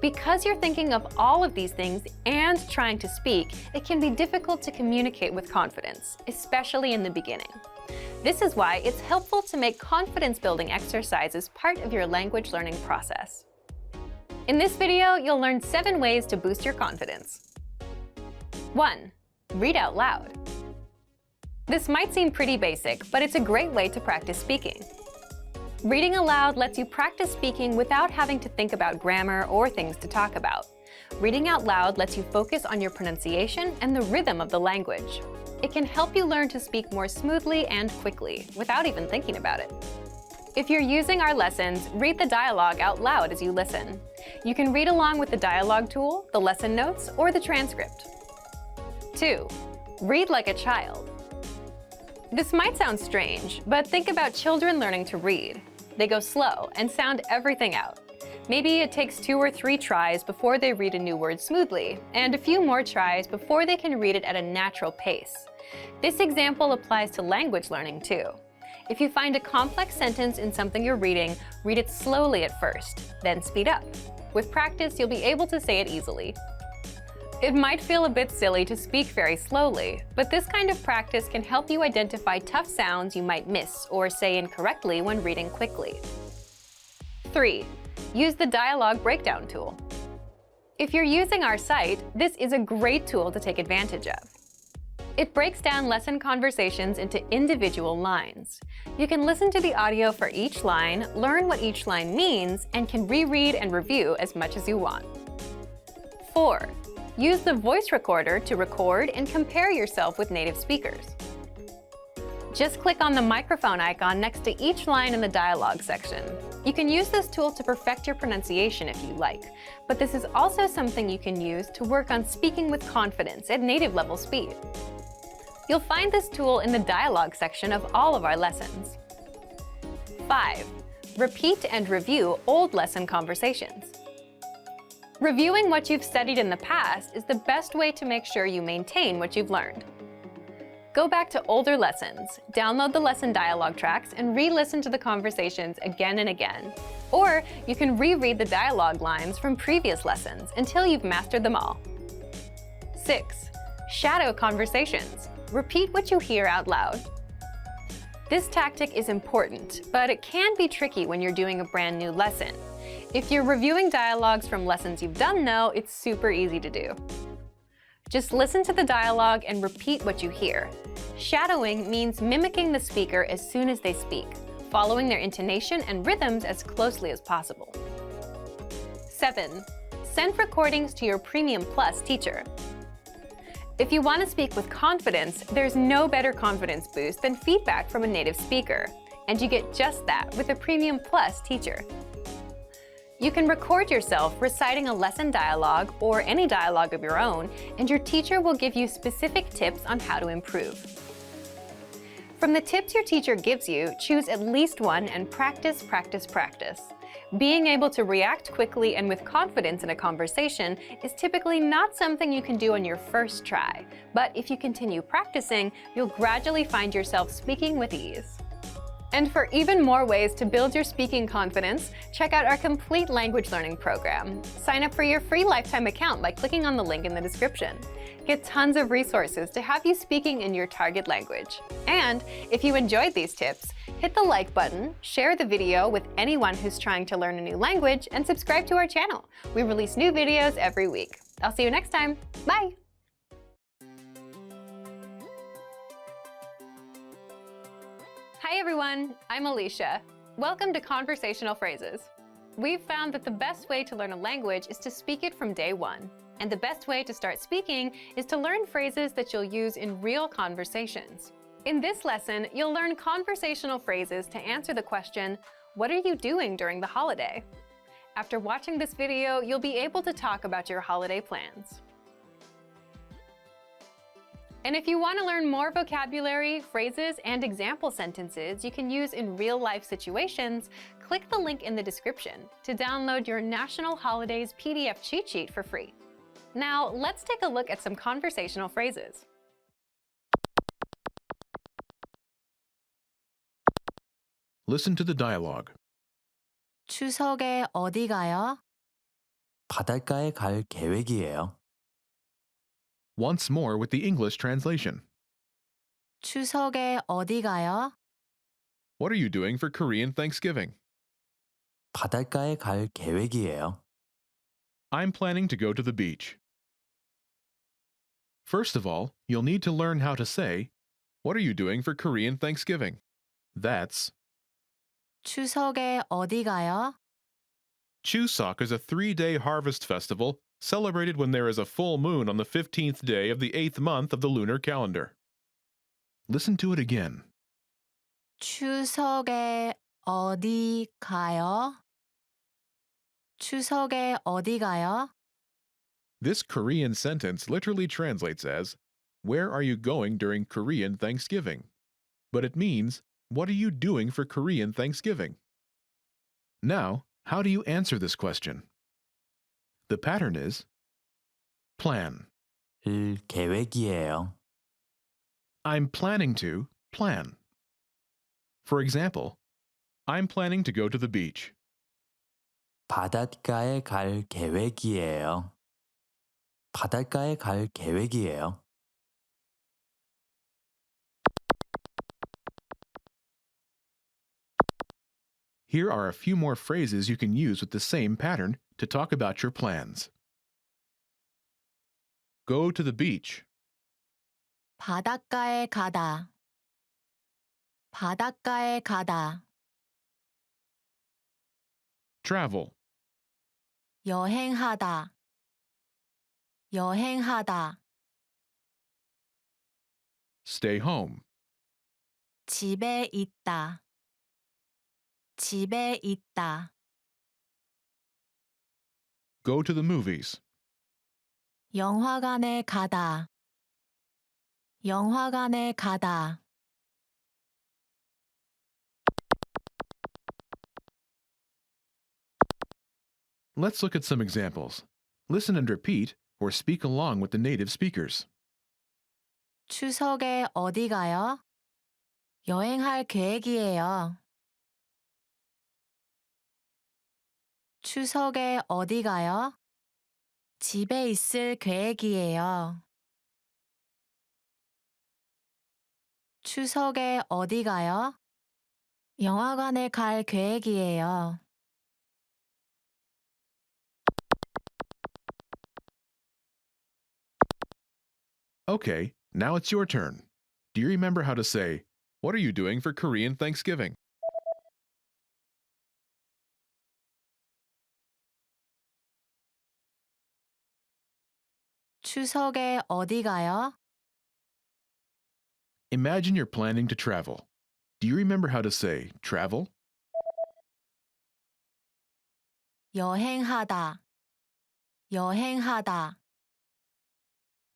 Because you're thinking of all of these things and trying to speak, it can be difficult to communicate with confidence, especially in the beginning. This is why it's helpful to make confidence-building exercises part of your language learning process. In this video, you'll learn 7 ways to boost your confidence. 1. Read out loud. This might seem pretty basic, but it's a great way to practice speaking. Reading aloud lets you practice speaking without having to think about grammar or things to talk about. Reading out loud lets you focus on your pronunciation and the rhythm of the language. It can help you learn to speak more smoothly and quickly, without even thinking about it. If you're using our lessons, read the dialogue out loud as you listen. You can read along with the dialogue tool, the lesson notes, or the transcript. 2. Read like a child. This might sound strange, but think about children learning to read. They go slow and sound everything out. Maybe it takes 2 or 3 tries before they read a new word smoothly, and a few more tries before they can read it at a natural pace. This example applies to language learning too. If you find a complex sentence in something you're reading, read it slowly at first, then speed up. With practice, you'll be able to say it easily. It might feel a bit silly to speak very slowly, but this kind of practice can help you identify tough sounds you might miss or say incorrectly when reading quickly. 3. Use the dialogue breakdown tool. If you're using our site, this is a great tool to take advantage of. It breaks down lesson conversations into individual lines. You can listen to the audio for each line, learn what each line means, and can reread and review as much as you want. 4. Use the voice recorder to record and compare yourself with native speakers. Just click on the microphone icon next to each line in the dialogue section. You can use this tool to perfect your pronunciation if you like, but this is also something you can use to work on speaking with confidence at native level speed. You'll find this tool in the dialogue section of all of our lessons. 5. Repeat and review old lesson conversations. Reviewing what you've studied in the past is the best way to make sure you maintain what you've learned. Go back to older lessons, download the lesson dialogue tracks, and re-listen to the conversations again and again. Or you can reread the dialogue lines from previous lessons until you've mastered them all. 6. Shadow conversations. Repeat what you hear out loud. This tactic is important, but it can be tricky when you're doing a brand new lesson. If you're reviewing dialogues from lessons you've done though, it's super easy to do. Just listen to the dialogue and repeat what you hear. Shadowing means mimicking the speaker as soon as they speak, following their intonation and rhythms as closely as possible. 7. Send recordings to your Premium Plus teacher. If you want to speak with confidence, there's no better confidence boost than feedback from a native speaker, and you get just that with a Premium Plus teacher. You can record yourself reciting a lesson dialogue or any dialogue of your own, and your teacher will give you specific tips on how to improve. From the tips your teacher gives you, choose at least one and practice, practice, practice. Being able to react quickly and with confidence in a conversation is typically not something you can do on your first try, but if you continue practicing, you'll gradually find yourself speaking with ease. And for even more ways to build your speaking confidence, check out our complete language learning program. Sign up for your free lifetime account by clicking on the link in the description. Get tons of resources to have you speaking in your target language. And if you enjoyed these tips, hit the like button, share the video with anyone who's trying to learn a new language, and subscribe to our channel. We release new videos every week. I'll see you next time. Bye! Hi everyone, I'm Alicia. Welcome to Conversational Phrases. We've found that the best way to learn a language is to speak it from day one. And the best way to start speaking is to learn phrases that you'll use in real conversations. In this lesson, you'll learn conversational phrases to answer the question, what are you doing during the holiday? After watching this video, you'll be able to talk about your holiday plans. And if you want to learn more vocabulary, phrases, and example sentences you can use in real-life situations, click the link in the description to download your National Holidays PDF cheat sheet for free. Now, let's take a look at some conversational phrases. Listen to the dialogue. 추석에 어디 가요? 바닷가에 갈 계획이에요. Once more with the English translation. 추석에 어디 가요? What are you doing for Korean Thanksgiving? 바닷가에 갈 계획이에요. I'm planning to go to the beach. First of all, you'll need to learn how to say, what are you doing for Korean Thanksgiving? That's 추석에 어디 가요? Chuseok is a 3-day harvest festival celebrated when there is a full moon on the 15th day of the 8th month of the lunar calendar. Listen to it again. 추석에 어디 가요? 추석에 어디 가요? This Korean sentence literally translates as, where are you going during Korean Thanksgiving? But it means, what are you doing for Korean Thanksgiving? Now, how do you answer this question? The pattern is plan. 일 계획이에요. I'm planning to plan. For example, I'm planning to go to the beach. 바닷가에 갈 계획이에요. 바닷가에 갈 계획이에요. Here are a few more phrases you can use with the same pattern to talk about your plans. Go to the beach. 바닷가에 가다. 바닷가에 가다. Travel. 여행하다. 여행하다. Stay home. 집에 있다. 집에 있다. Go to the movies. 영화관에 가다. 영화관에 가다. Let's look at some examples. Listen and repeat, or speak along with the native speakers. 추석에 어디 가요? 여행할 계획이에요. 추석에 어디 가요? 집에 있을 계획이에요. 추석에 어디 가요? 영화관에 갈 계획이에요. Okay, now it's your turn. Do you remember how to say, "What are you doing for Korean Thanksgiving?" 추석에 어디 가요? Imagine you're planning to travel. Do you remember how to say travel? 여행하다. 여행하다.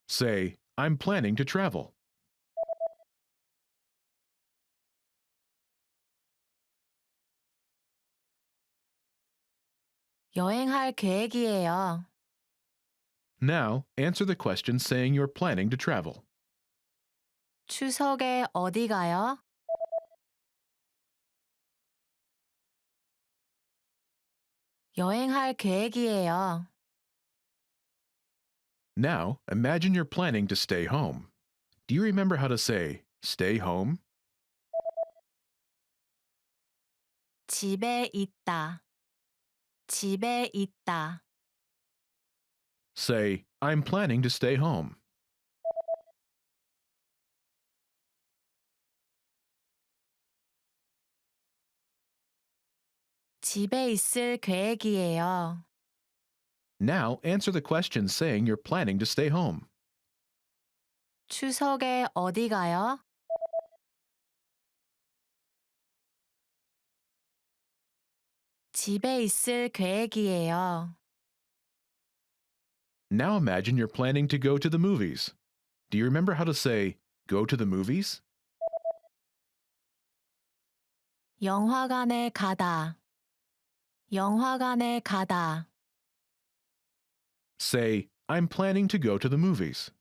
Say, "I'm planning to travel." 여행할 계획이에요. Now, answer the question saying you're planning to travel. 추석에 어디 가요? 여행할 계획이에요. Now, imagine you're planning to stay home. Do you remember how to say stay home? 집에 있다. 집에 있다. Say, "I'm planning to stay home." 집에 있을 계획이에요. Now, answer the question saying you're planning to stay home. 추석에 어디 가요? 집에 있을 계획이에요. Now imagine you're planning to go to the movies. Do you remember how to say go to the movies? 영화관에 가다. 영화관에 가다. Say, "I'm planning to go to the movies."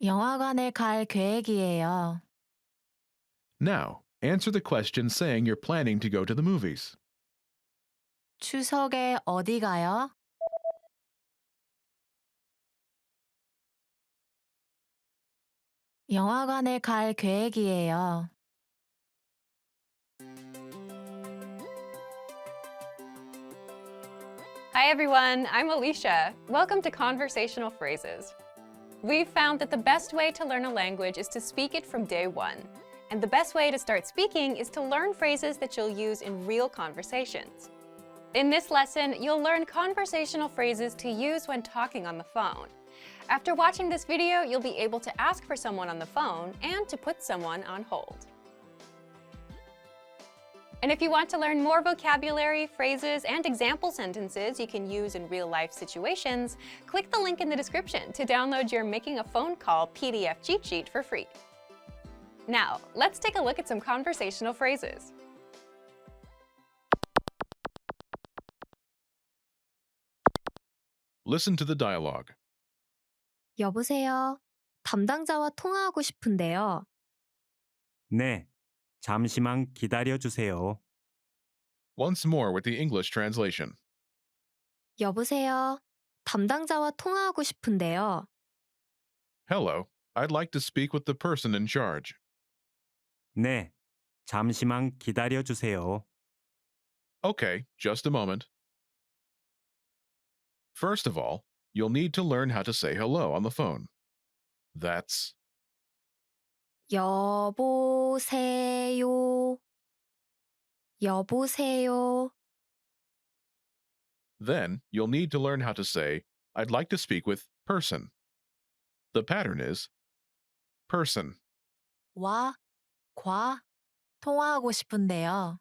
영화관에 갈 계획이에요. Now, answer the question saying you're planning to go to the movies. 추석에 어디 가요? 영화관에 갈 계획이에요. Hi everyone, I'm Alicia. Welcome to Conversational Phrases. We've found that the best way to learn a language is to speak it from day one. And the best way to start speaking is to learn phrases that you'll use in real conversations. In this lesson, you'll learn conversational phrases to use when talking on the phone. After watching this video, you'll be able to ask for someone on the phone and to put someone on hold. And if you want to learn more vocabulary, phrases, and example sentences you can use in real-life situations, click the link in the description to download your Making a Phone Call PDF cheat sheet for free. Now, let's take a look at some conversational phrases. Listen to the dialogue. 여보세요. 담당자와 통화하고 싶은데요. 네, 잠시만 기다려 주세요. Once more with the English translation. 여보세요. 담당자와 통화하고 싶은데요. Hello, I'd like to speak with the person in charge. 네, 잠시만 기다려 주세요. Okay, just a moment. First of all, you'll need to learn how to say hello on the phone. That's 여보세요. 여보세요. Then you'll need to learn how to say, "I'd like to speak with person." The pattern is person. 와, 과, 통화하고 싶은데요.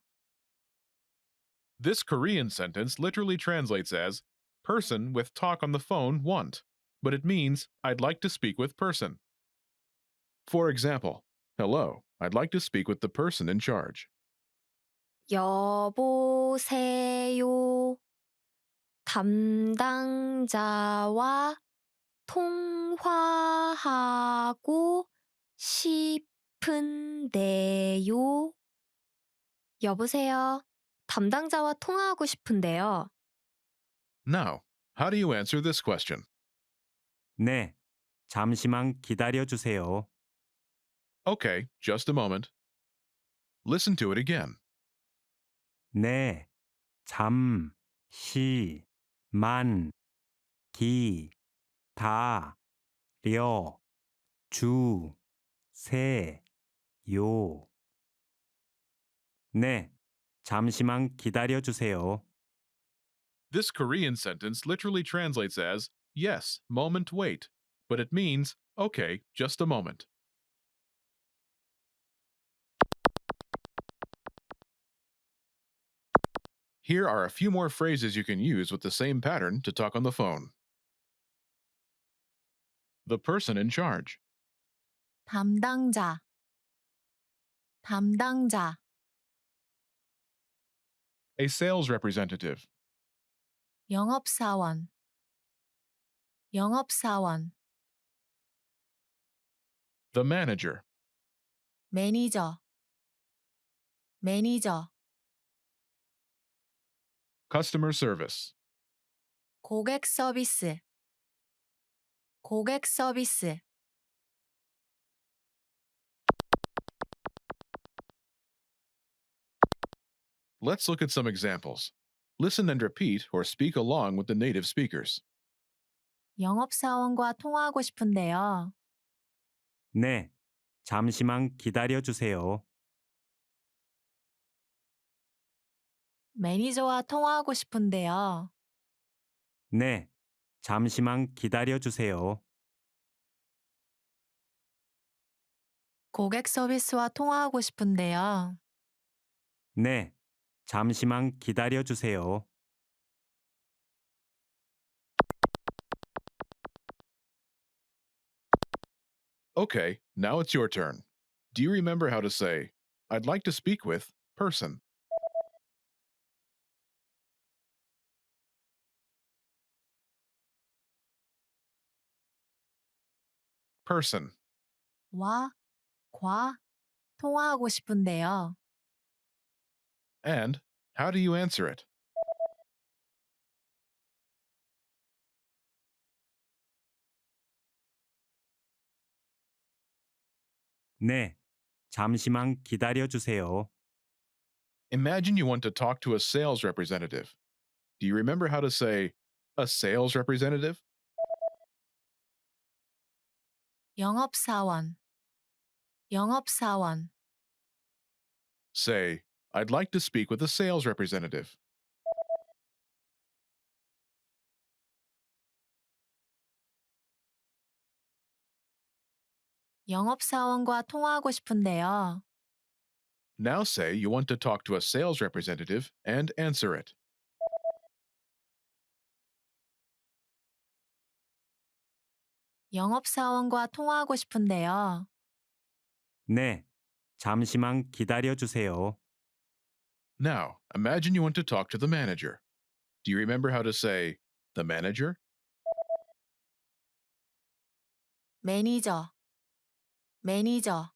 This Korean sentence literally translates as person with talk on the phone want, but it means I'd like to speak with person. For example, hello, I'd like to speak with the person in charge. 여보세요. 담당자와 통화하고 싶은데요. 여보세요. 담당자와 통화하고 싶은데요. Now, how do you answer this question? 네, 잠시만 기다려 주세요. Okay, just a moment. Listen to it again. 네, 잠시만 기다려 주세요. 네, 잠시만 기다려 주세요. This Korean sentence literally translates as, yes, moment wait, but it means, okay, just a moment. Here are a few more phrases you can use with the same pattern to talk on the phone. The person in charge, 담당자, 담당자, a sales representative, 영업사원, 영업사원, the manager, 매니저, 매니저, customer service, 고객 서비스, 고객 서비스, Let's look at some examples. Listen and repeat or speak along with the native speakers. 영업사원과 통화하고 싶은데요. 네, 잠시만 기다려 주세요. 매니저와 통화하고 싶은데요. 네, 잠시만 기다려 주세요. 고객 서비스와 통화하고 싶은데요. 네, 잠시만 기다려 주세요. Okay, now it's your turn. Do you remember how to say, I'd like to speak with person? Person. 와, 과, 통화하고 싶은데요. And how do you answer it? 네, 잠시만 기다려 주세요. Imagine you want to talk to a sales representative. Do you remember how to say, a sales representative? 영업사원, 영업사원, Say, I'd like to speak with a sales representative. 영업사원과 통화하고 싶은데요. Now say you want to talk to a sales representative and answer it. 영업사원과 통화하고 싶은데요. 네, 잠시만 기다려 주세요. Now, imagine you want to talk to the manager. Do you remember how to say, the manager? 매니저, 매니저,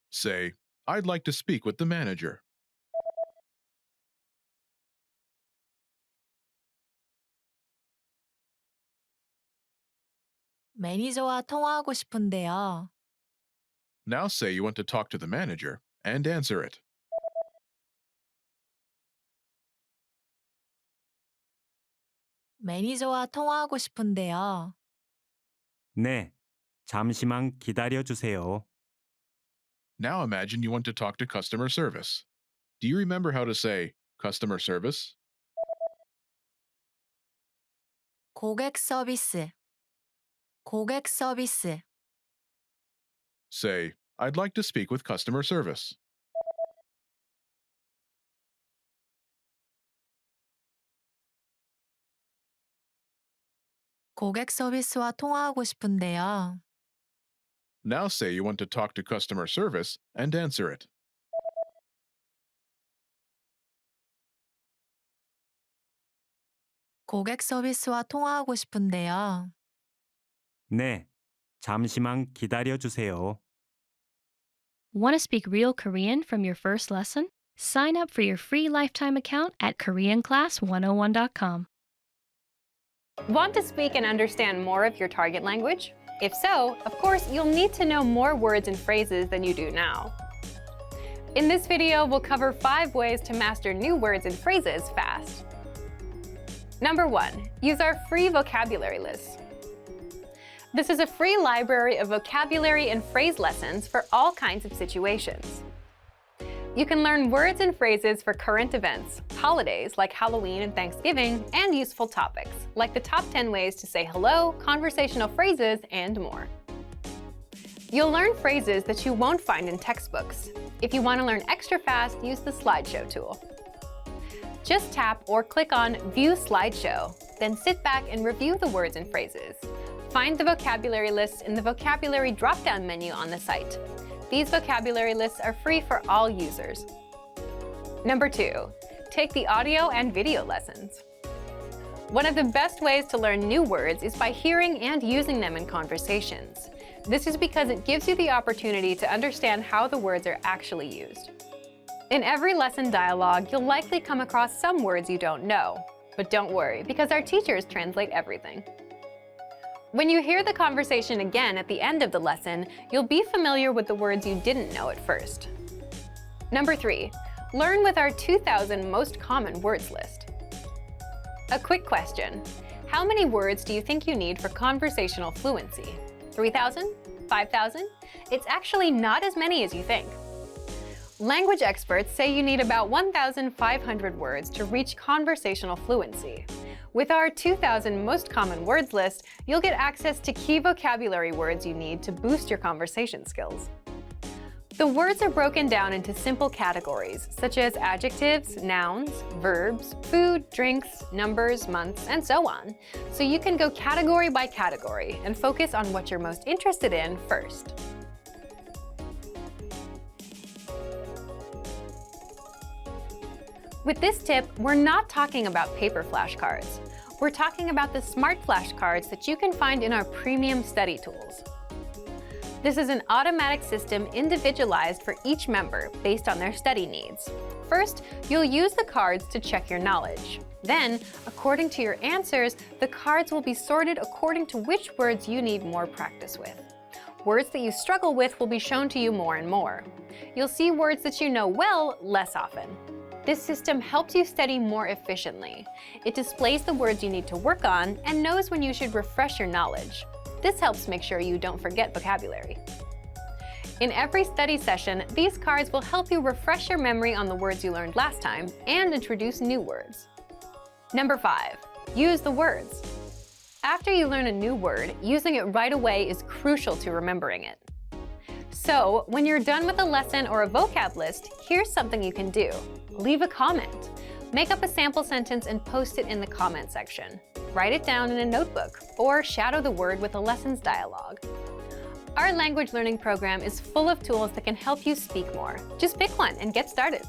Say, I'd like to speak with the manager. 매니저와 통화하고 싶은데요. Now say you want to talk to the manager and answer it. 매니저와 통화하고 싶은데요. 네, 잠시만 기다려 주세요. Now imagine you want to talk to customer service. Do you remember how to say customer service? 고객 서비스, 고객 서비스, Say, I'd like to speak with customer service. 고객 서비스와 통화하고 싶은데요. Now say you want to talk to customer service and answer it. 고객 서비스와 통화하고 싶은데요. 네, 잠시만 기다려 주세요. Want to speak real Korean from your first lesson? Sign up for your free lifetime account at KoreanClass101.com. Want to speak and understand more of your target language? If so, of course, you'll need to know more words and phrases than you do now. In this video, we'll cover 5 ways to master new words and phrases fast. Number 1, use our free vocabulary list. This is a free library of vocabulary and phrase lessons for all kinds of situations. You can learn words and phrases for current events, holidays like Halloween and Thanksgiving, and useful topics like the top 10 ways to say hello, conversational phrases, and more. You'll learn phrases that you won't find in textbooks. If you want to learn extra fast, use the slideshow tool. Just tap or click on View Slideshow, then sit back and review the words and phrases. Find the vocabulary list in the vocabulary drop-down menu on the site. These vocabulary lists are free for all users. Number 2, take the audio and video lessons. One of the best ways to learn new words is by hearing and using them in conversations. This is because it gives you the opportunity to understand how the words are actually used. In every lesson dialogue, you'll likely come across some words you don't know. But don't worry, because our teachers translate everything. When you hear the conversation again at the end of the lesson, you'll be familiar with the words you didn't know at first. Number 3, learn with our 2,000 most common words list. A quick question. How many words do you think you need for conversational fluency? 3,000? 5,000? It's actually not as many as you think. Language experts say you need about 1,500 words to reach conversational fluency. With our 2,000 most common words list, you'll get access to key vocabulary words you need to boost your conversation skills. The words are broken down into simple categories, such as adjectives, nouns, verbs, food, drinks, numbers, months, and so on. So you can go category by category and focus on what you're most interested in first. With this tip, we're not talking about paper flashcards. We're talking about the smart flashcards that you can find in our premium study tools. This is an automatic system individualized for each member based on their study needs. First, you'll use the cards to check your knowledge. Then, according to your answers, the cards will be sorted according to which words you need more practice with. Words that you struggle with will be shown to you more and more. You'll see words that you know well less often. This system helps you study more efficiently. It displays the words you need to work on and knows when you should refresh your knowledge. This helps make sure you don't forget vocabulary. In every study session, these cards will help you refresh your memory on the words you learned last time and introduce new words. Number 5, use the words. After you learn a new word, using it right away is crucial to remembering it. So, when you're done with a lesson or a vocab list, here's something you can do. Leave a comment. Make up a sample sentence and post it in the comment section. Write it down in a notebook, or shadow the word with a lessons dialogue. Our language learning program is full of tools that can help you speak more. Just pick one and get started.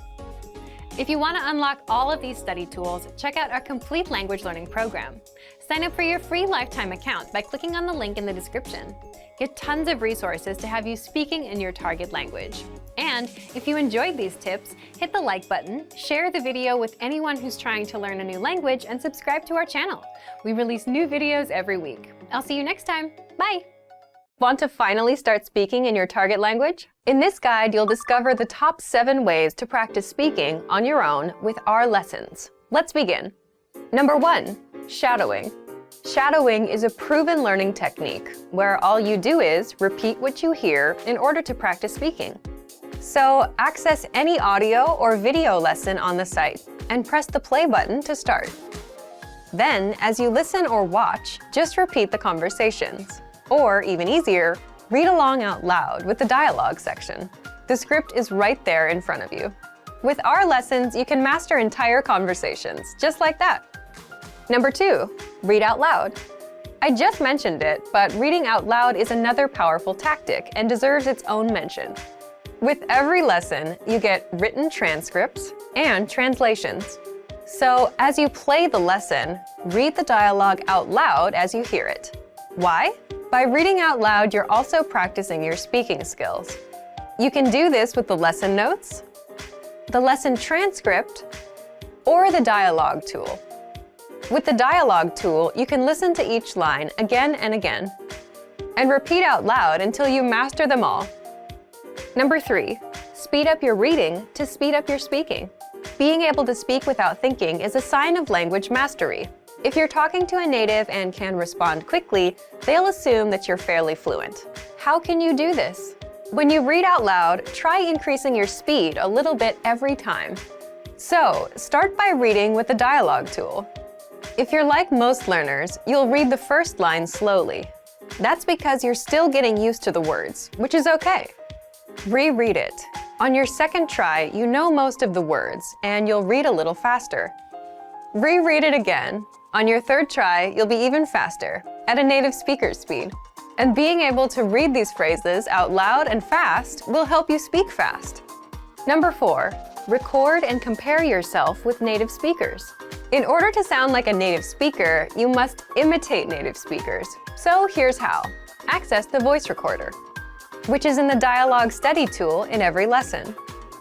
If you want to unlock all of these study tools, check out our complete language learning program. Sign up for your free lifetime account by clicking on the link in the description. Get tons of resources to have you speaking in your target language. And if you enjoyed these tips, hit the like button, share the video with anyone who's trying to learn a new language, and subscribe to our channel. We release new videos every week. I'll see you next time. Bye! Want to finally start speaking in your target language? In this guide, you'll discover the top 7 ways to practice speaking on your own with our lessons. Let's begin. Number 1, shadowing. Shadowing is a proven learning technique where all you do is repeat what you hear in order to practice speaking. So access any audio or video lesson on the site and press the play button to start. Then, as you listen or watch, just repeat the conversations. Or, even easier, read along out loud with the dialogue section. The script is right there in front of you. With our lessons, you can master entire conversations, just like that. Number 2, read out loud. I just mentioned it, but reading out loud is another powerful tactic and deserves its own mention. With every lesson, you get written transcripts and translations. So, as you play the lesson, read the dialogue out loud as you hear it. Why? By reading out loud, you're also practicing your speaking skills. You can do this with the lesson notes, the lesson transcript, or the dialogue tool. With the dialogue tool, you can listen to each line again and again, and repeat out loud until you master them all. Number 3, speed up your reading to speed up your speaking. Being able to speak without thinking is a sign of language mastery. If you're talking to a native and can respond quickly, they'll assume that you're fairly fluent. How can you do this? When you read out loud, try increasing your speed a little bit every time. So, start by reading with the dialogue tool. If you're like most learners, you'll read the first line slowly. That's because you're still getting used to the words, which is okay. Reread it. On your second try, you know most of the words, and you'll read a little faster. Reread it again. On your third try, you'll be even faster, at a native speaker's speed. And being able to read these phrases out loud and fast will help you speak fast. Number 4, record and compare yourself with native speakers. In order to sound like a native speaker, you must imitate native speakers. So here's how. Access the voice recorder, which is in the Dialogue Study tool in every lesson.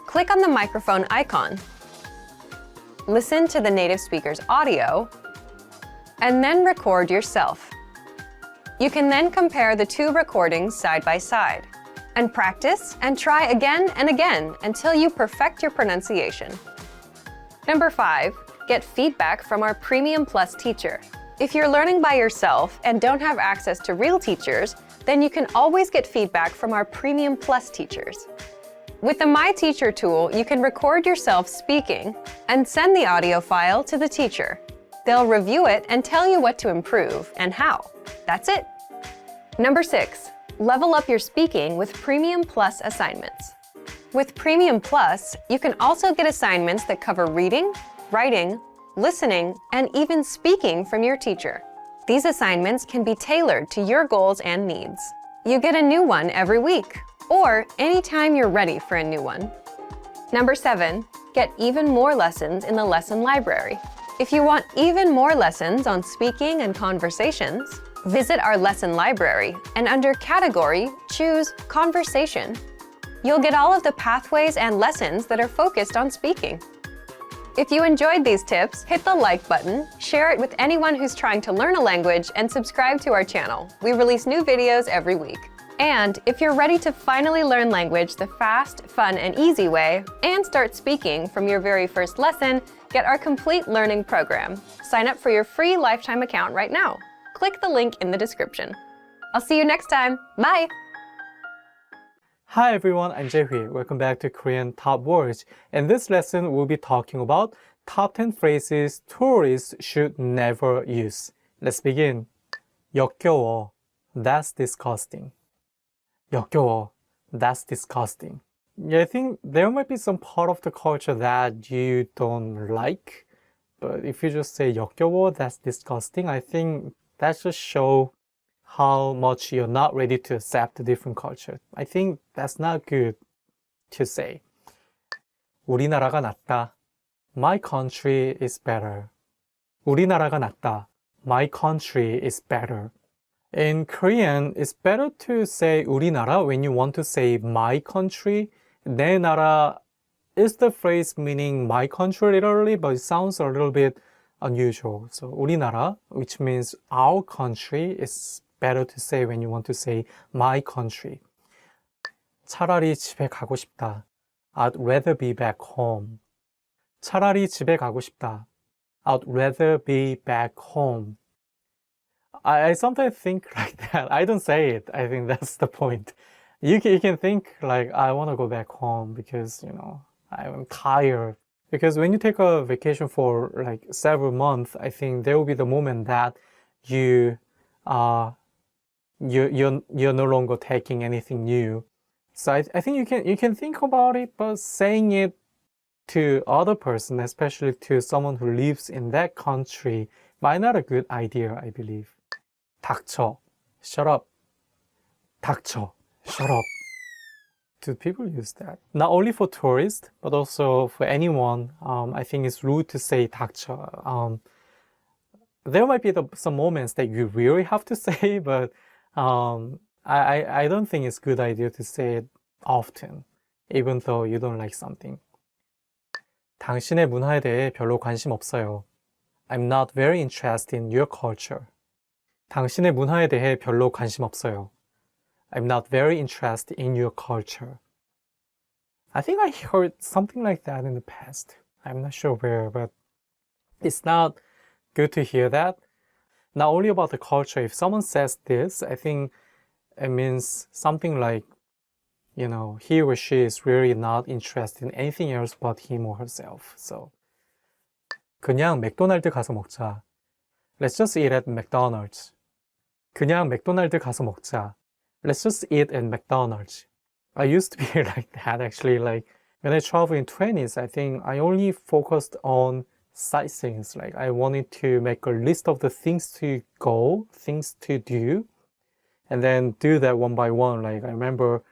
Click on the microphone icon. Listen to the native speaker's audio, and then record yourself. You can then compare the 2 recordings side by side, and practice and try again and again until you perfect your pronunciation. Number 5, get feedback from our Premium Plus teacher. If you're learning by yourself and don't have access to real teachers, then you can always get feedback from our Premium Plus teachers. With the My Teacher tool, you can record yourself speaking and send the audio file to the teacher. They'll review it and tell you what to improve and how. That's it. Number 6, level up your speaking with Premium Plus assignments. With Premium Plus, you can also get assignments that cover reading, writing, listening, and even speaking from your teacher. These assignments can be tailored to your goals and needs. You get a new one every week, or anytime you're ready for a new one. Number 7, get even more lessons in the lesson library. If you want even more lessons on speaking and conversations, visit our lesson library and under Category, choose Conversation. You'll get all of the pathways and lessons that are focused on speaking. If you enjoyed these tips, hit the like button, share it with anyone who's trying to learn a language, and subscribe to our channel. We release new videos every week. And if you're ready to finally learn language the fast, fun, and easy way, and start speaking from your very first lesson, get our complete learning program. Sign up for your free lifetime account right now. Click the link in the description. I'll see you next time. Bye! Hi everyone, I'm Jae-hui. Welcome back to Korean Top Words. In this lesson, we'll be talking about top 10 phrases tourists should never use. Let's begin. 역겨워. That's disgusting. 역겨워. That's disgusting. Yeah, I think there might be some part of the culture that you don't like, but if you just say 역겨워, that's disgusting, I think that just shows how much you're not ready to accept a different culture. I think that's not good to say. 우리나라가 낫다. My country is better. 우리나라가 낫다. My country is better. In Korean, it's better to say 우리나라 when you want to say my country. 내 나라 is the phrase meaning my country literally, but it sounds a little bit unusual. So 우리나라, which means our country, is better to say when you want to say my country. 차라리 집에 가고 싶다. I'd rather be back home. 차라리 집에 가고 싶다. I'd rather be back home. I sometimes think like that. I don't say it. I think that's the point. You can think like, I want to go back home because, I'm tired. Because when you take a vacation for like several months, I think there will be the moment that you're no longer taking anything new. So I think you can think about it, but saying it to other person, especially to someone who lives in that country, might not a good idea, I believe. 닥쳐. Shut up. 닥쳐. Shut up. do people use that? Not only for tourists, but also for anyone. I think it's rude to say 닥쳐. There might be some moments that you really have to say, but I don't think it's a good idea to say it often, even though you don't like something. 당신의 문화에 대해 별로 관심 없어요. I'm not very interested in your culture. 당신의 문화에 대해 별로 관심 없어요. I'm not very interested in your culture. I think I heard something like that in the past. I'm not sure where, but it's not good to hear that. Not only about the culture, if someone says this, I think it means something like, you know, he or she is really not interested in anything else but him or herself. So, 그냥 맥도날드 가서 먹자. Let's just eat at McDonald's. 그냥 맥도날드 가서 먹자. Let's just eat at McDonald's. I used to be like that actually. Like when I traveled in 20s, I think I only focused on sightseeing. Like I wanted to make a list of the things to go, things to do, and then do that one by one. Like I remember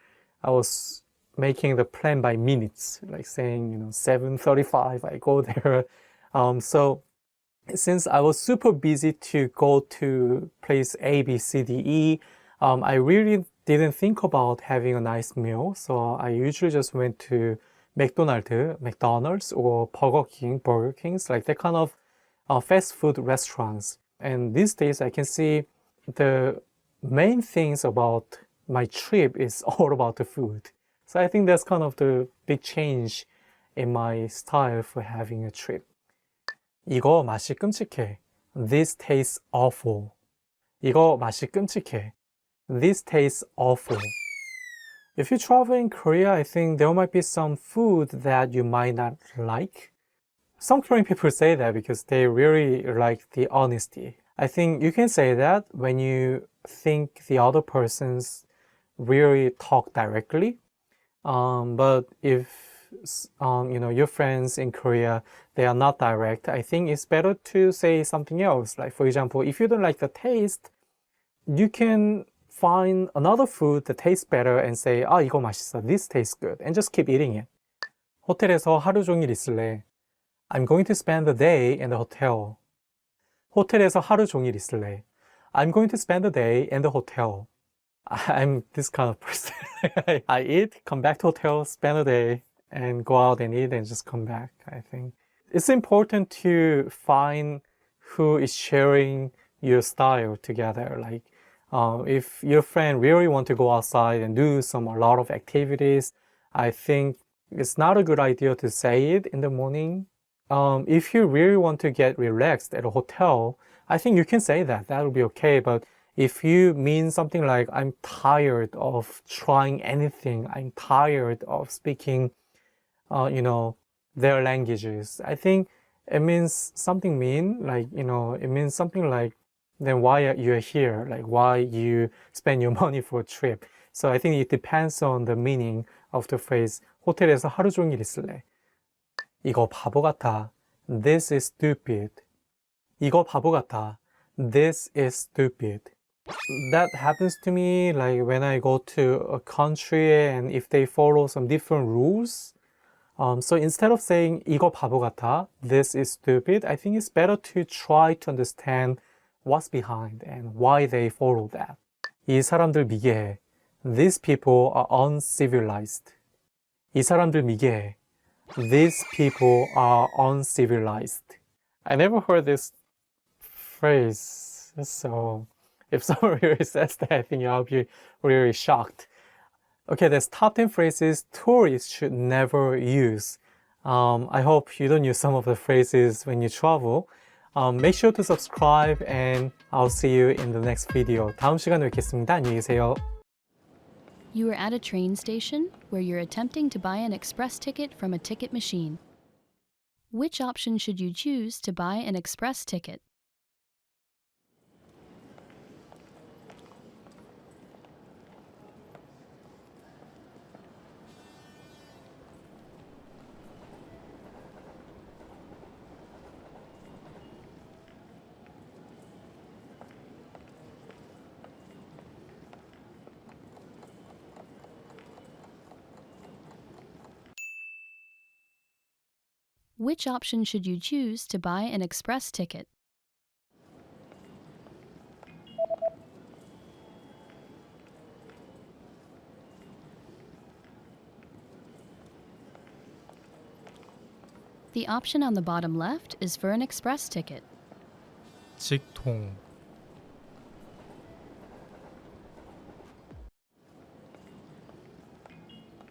I was making the plan by minutes, like saying, you know, 7:35, I go there. So since I was super busy to go to place A, B, C, D, E, I really didn't think about having a nice meal. So I usually just went to McDonald's or Burger King's, like that kind of fast food restaurants. And these days I can see the main things about my trip is all about the food. So I think that's kind of the big change in my style for having a trip. 이거 맛이 끔찍해. This tastes awful. 이거 맛이 끔찍해. This tastes awful. If you travel in Korea, I think there might be some food that you might not like. Some Korean people say that because they really like the honesty. I think you can say that when you think the other person's really talk directly. But if you know, your friends in Korea, they are not direct, I think it's better to say something else. Like for example, if you don't like the taste, you can find another food that tastes better and say, 아, 이거 맛있어. This tastes good. And just keep eating it. 호텔에서 하루 종일 있을래. I'm going to spend the day in the hotel. 호텔에서 하루 종일 있을래. I'm going to spend the day in the hotel. I'm this kind of person. I eat, come back to hotel, spend a day, and go out and eat and just come back, I think. It's important to find who is sharing your style together. Like, if your friend really want to go outside and do a lot of activities, I think it's not a good idea to say it in the morning. If you really want to get relaxed at a hotel, I think you can say that. That will be okay. But if you mean something like, I'm tired of trying anything, I'm tired of speaking, you know, their languages, I think it means something mean, like, you know, it means something like, then why are you here? Like, why you spend your money for a trip? So I think it depends on the meaning of the phrase, 호텔에서 하루 종일 있을래. 이거 바보 같아. This is stupid. 이거 바보 같아. This is stupid. That happens to me like when I go to a country and if they follow some different rules. So instead of saying 이거 바보 같아, this is stupid, I think it's better to try to understand what's behind and why they follow that. 이 사람들 미개해. These people are uncivilized. 이 사람들 미개해. These people are uncivilized. I never heard this phrase, so if someone really says that, I think I'll be really shocked. Okay, that's top 10 phrases tourists should never use. I hope you don't use some of the phrases when you travel. Make sure to subscribe and I'll see you in the next video. 다음 시간에 뵙겠습니다. 안녕히 계세요. You are at a train station where you're attempting to buy an express ticket from a ticket machine. Which option should you choose to buy an express ticket? Which option should you choose to buy an express ticket? The option on the bottom left is for an express ticket. 직통,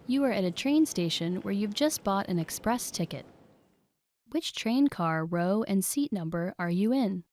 You are at a train station where you've just bought an express ticket. Which train car, row, and seat number are you in?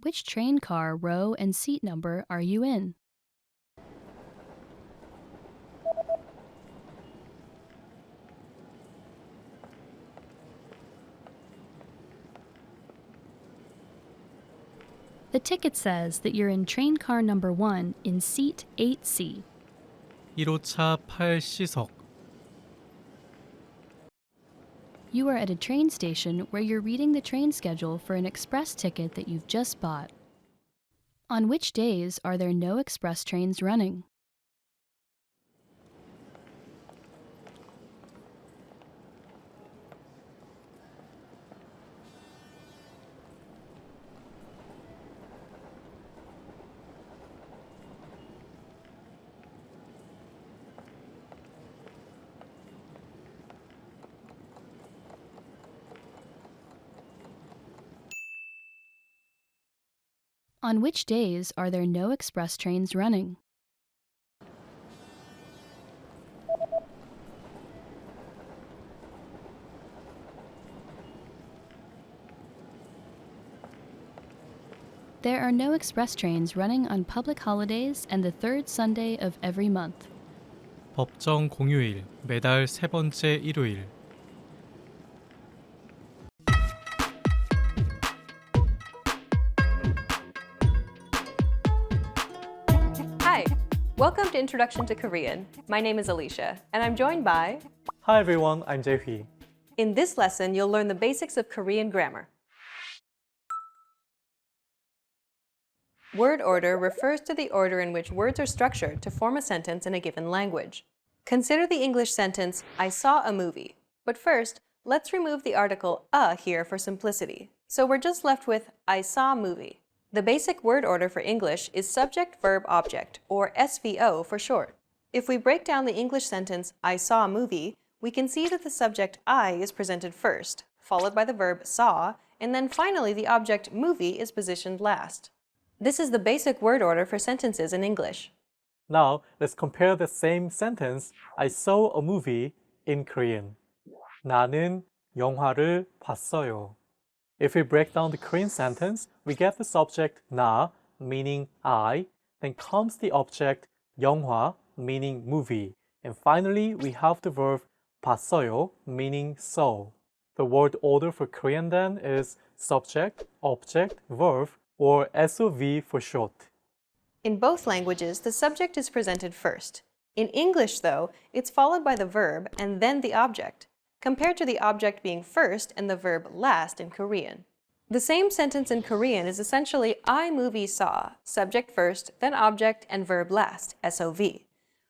Which train car, row, and seat number are you in? The ticket says that you're in train car number 1 in seat 8C. 1호차 8시석, You are at a train station where you're reading the train schedule for an express ticket that you've just bought. On which days are there no express trains running? On which days are there no express trains running? There are no express trains running on public holidays and the third Sunday of every month. 법정 공휴일, 매달 세 번째 일요일. Hi, welcome to Introduction to Korean. My name is Alicia, and I'm joined by... Hi everyone, I'm Jae-hui. In this lesson, you'll learn the basics of Korean grammar. Word order refers to the order in which words are structured to form a sentence in a given language. Consider the English sentence, I saw a movie. But first, let's remove the article a here for simplicity. So we're just left with I saw movie. The basic word order for English is subject, verb, object, or SVO for short. If we break down the English sentence, I saw a movie, we can see that the subject I is presented first, followed by the verb saw, and then finally the object movie is positioned last. This is the basic word order for sentences in English. Now, let's compare the same sentence, I saw a movie, in Korean. 나는 영화를 봤어요. If we break down the Korean sentence, we get the subject 나, meaning I, then comes the object 영화, meaning movie, and finally we have the verb 봤어요, meaning saw. The word order for Korean then is subject, object, verb, or SOV for short. In both languages, the subject is presented first. In English, though, it's followed by the verb and then the object, compared to the object being first and the verb last in Korean. The same sentence in Korean is essentially I movie saw, subject first, then object, and verb last, SOV.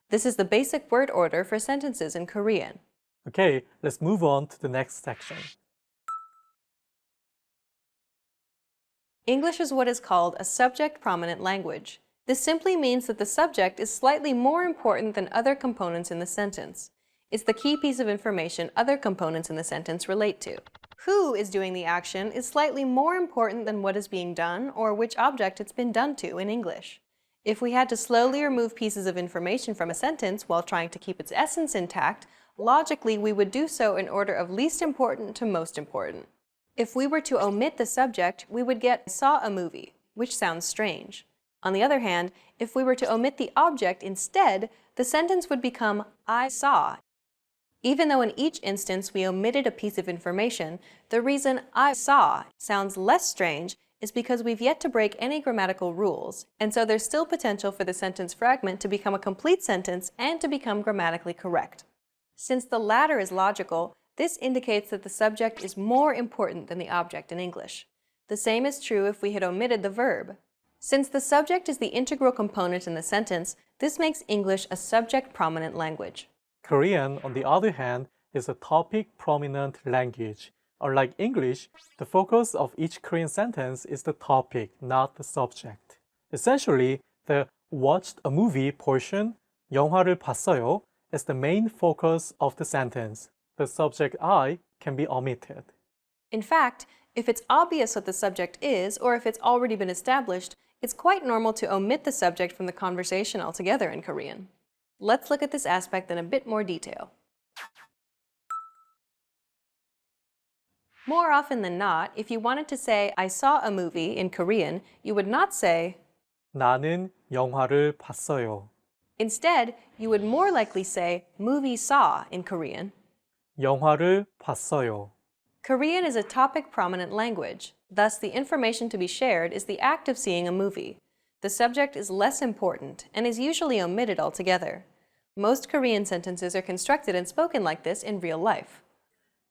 This is the basic word order for sentences in Korean. Okay, let's move on to the next section. English is what is called a subject-prominent language. This simply means that the subject is slightly more important than other components in the sentence. It's the key piece of information other components in the sentence relate to. Who is doing the action is slightly more important than what is being done or which object it's been done to in English. If we had to slowly remove pieces of information from a sentence while trying to keep its essence intact, logically we would do so in order of least important to most important. If we were to omit the subject, we would get saw a movie, which sounds strange. On the other hand, if we were to omit the object instead, the sentence would become I saw. Even though in each instance we omitted a piece of information, the reason I saw sounds less strange is because we've yet to break any grammatical rules, and so there's still potential for the sentence fragment to become a complete sentence and to become grammatically correct. Since the latter is logical, this indicates that the subject is more important than the object in English. The same is true if we had omitted the verb. Since the subject is the integral component in the sentence, this makes English a subject-prominent language. Korean, on the other hand, is a topic-prominent language. Unlike English, the focus of each Korean sentence is the topic, not the subject. Essentially, the watched a movie portion, 영화를 봤어요, is the main focus of the sentence. The subject I can be omitted. In fact, if it's obvious what the subject is, or if it's already been established, it's quite normal to omit the subject from the conversation altogether in Korean. Let's look at this aspect in a bit more detail. More often than not, if you wanted to say, I saw a movie in Korean, you would not say, 나는 영화를 봤어요. Instead, you would more likely say, movie saw in Korean. 영화를 봤어요. Korean is a topic-prominent language. Thus, the information to be shared is the act of seeing a movie. The subject is less important and is usually omitted altogether. Most Korean sentences are constructed and spoken like this in real life.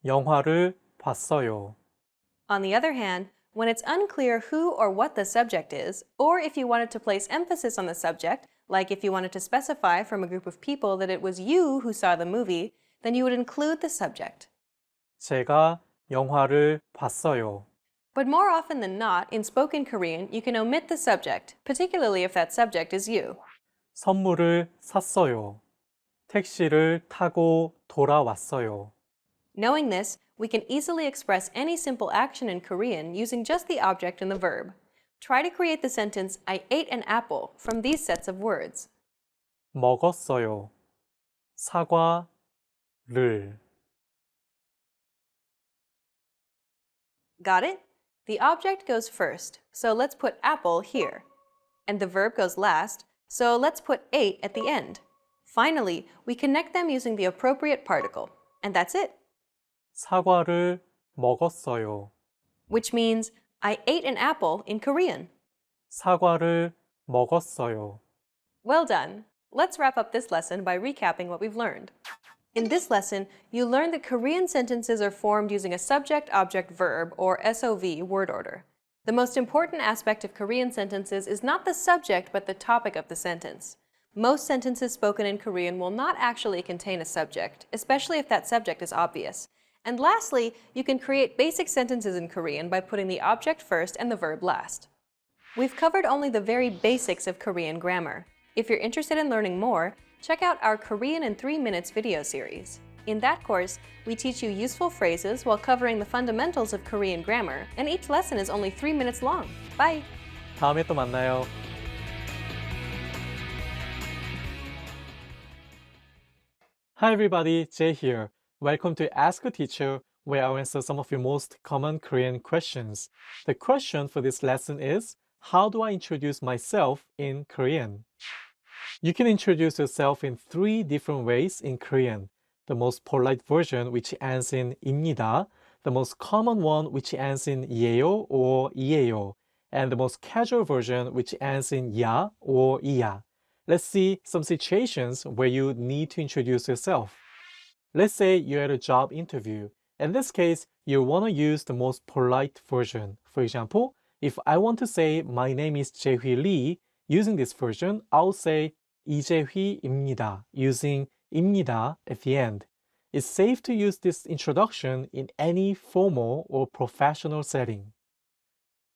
영화를 봤어요. On the other hand, when it's unclear who or what the subject is, or if you wanted to place emphasis on the subject, like if you wanted to specify from a group of people that it was you who saw the movie, then you would include the subject. 제가 영화를 봤어요. But more often than not, in spoken Korean, you can omit the subject, particularly if that subject is you. 선물을 샀어요. 택시를 타고 돌아왔어요. Knowing this, we can easily express any simple action in Korean using just the object and the verb. Try to create the sentence, I ate an apple, from these sets of words. 먹었어요. 사과를. Got it? The object goes first, so let's put apple here. And the verb goes last, so let's put ate at the end. Finally, we connect them using the appropriate particle. And that's it. 사과를 먹었어요. Which means, I ate an apple in Korean. 사과를 먹었어요. Well done. Let's wrap up this lesson by recapping what we've learned. In this lesson, you learned that Korean sentences are formed using a subject-object-verb, or SOV, word order. The most important aspect of Korean sentences is not the subject, but the topic of the sentence. Most sentences spoken in Korean will not actually contain a subject, especially if that subject is obvious. And lastly, you can create basic sentences in Korean by putting the object first and the verb last. We've covered only the very basics of Korean grammar. If you're interested in learning more, check out our Korean in 3 Minutes video series. In that course, we teach you useful phrases while covering the fundamentals of Korean grammar, and each lesson is only 3 minutes long. Bye! 다음에 또 만나요. Hi everybody, Jay here. Welcome to Ask a Teacher, where I'll answer some of your most common Korean questions. The question for this lesson is, how do I introduce myself in Korean? You can introduce yourself in 3 different ways in Korean. The most polite version, which ends in 입니다, the most common one, which ends in 예요 or 이에요, and the most casual version, which ends in 야 or 이야. Let's see some situations where you need to introduce yourself. Let's say you're at a job interview. In this case, you want to use the most polite version. For example, if I want to say my name is Jae-hwi Lee, using this version, I'll say 이재휘입니다, using 입니다 at the end. It's safe to use this introduction in any formal or professional setting.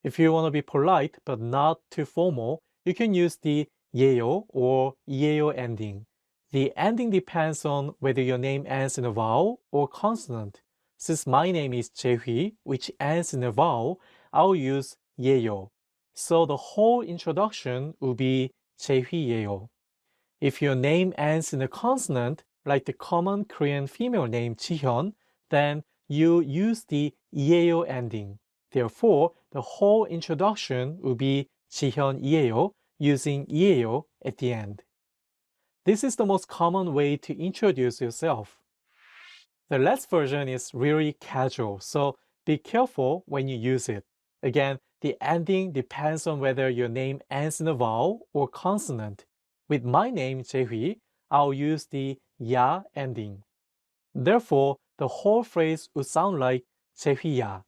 If you want to be polite but not too formal, you can use the 예요 or 이에요 ending. The ending depends on whether your name ends in a vowel or consonant. Since my name is Jae-hwi, which ends in a vowel, I'll use 예요. So the whole introduction will be 재휘예요. If your name ends in a consonant, like the common Korean female name 지현, then you use the 이에요 ending. Therefore, the whole introduction will be 지현이에요, using 이에요 at the end. This is the most common way to introduce yourself. The last version is really casual, so be careful when you use it. Again, the ending depends on whether your name ends in a vowel or consonant. With my name, Jae-hui, I'll use the ya ending. Therefore, the whole phrase would sound like Jae-hui-ya.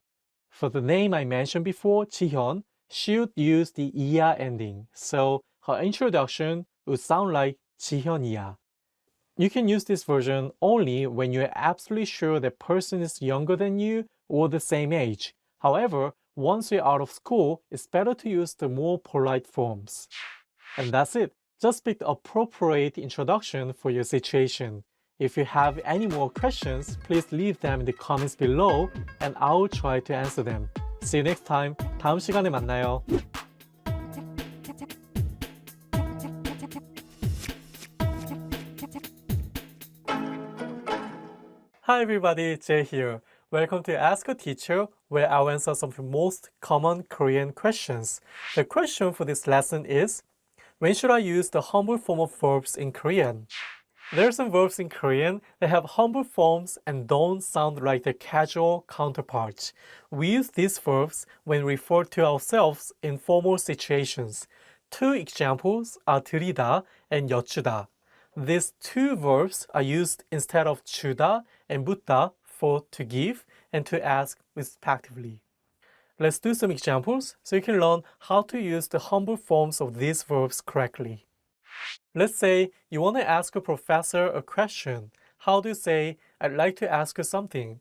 For the name I mentioned before, Ji-hyun, she would use the iya ending, so her introduction would sound like Ji-hyun-ya. You can use this version only when you're absolutely sure the person is younger than you or the same age. However, once you're out of school, it's better to use the more polite forms. And that's it. Just pick the appropriate introduction for your situation. If you have any more questions, please leave them in the comments below and I'll try to answer them. See you next time. 다음 시간에 만나요. Hi everybody, Jay here. Welcome to Ask a Teacher, where I'll answer some of the most common Korean questions. The question for this lesson is, when should I use the humble form of verbs in Korean? There are some verbs in Korean that have humble forms and don't sound like their casual counterparts. We use these verbs when we refer to ourselves in formal situations. Two examples are 들이다 and 여쭈다. These two verbs are used instead of 주다 and 묻다 for to give and to ask respectively. Let's do some examples so you can learn how to use the humble forms of these verbs correctly. Let's say you want to ask a professor a question. How do you say, I'd like to ask you something?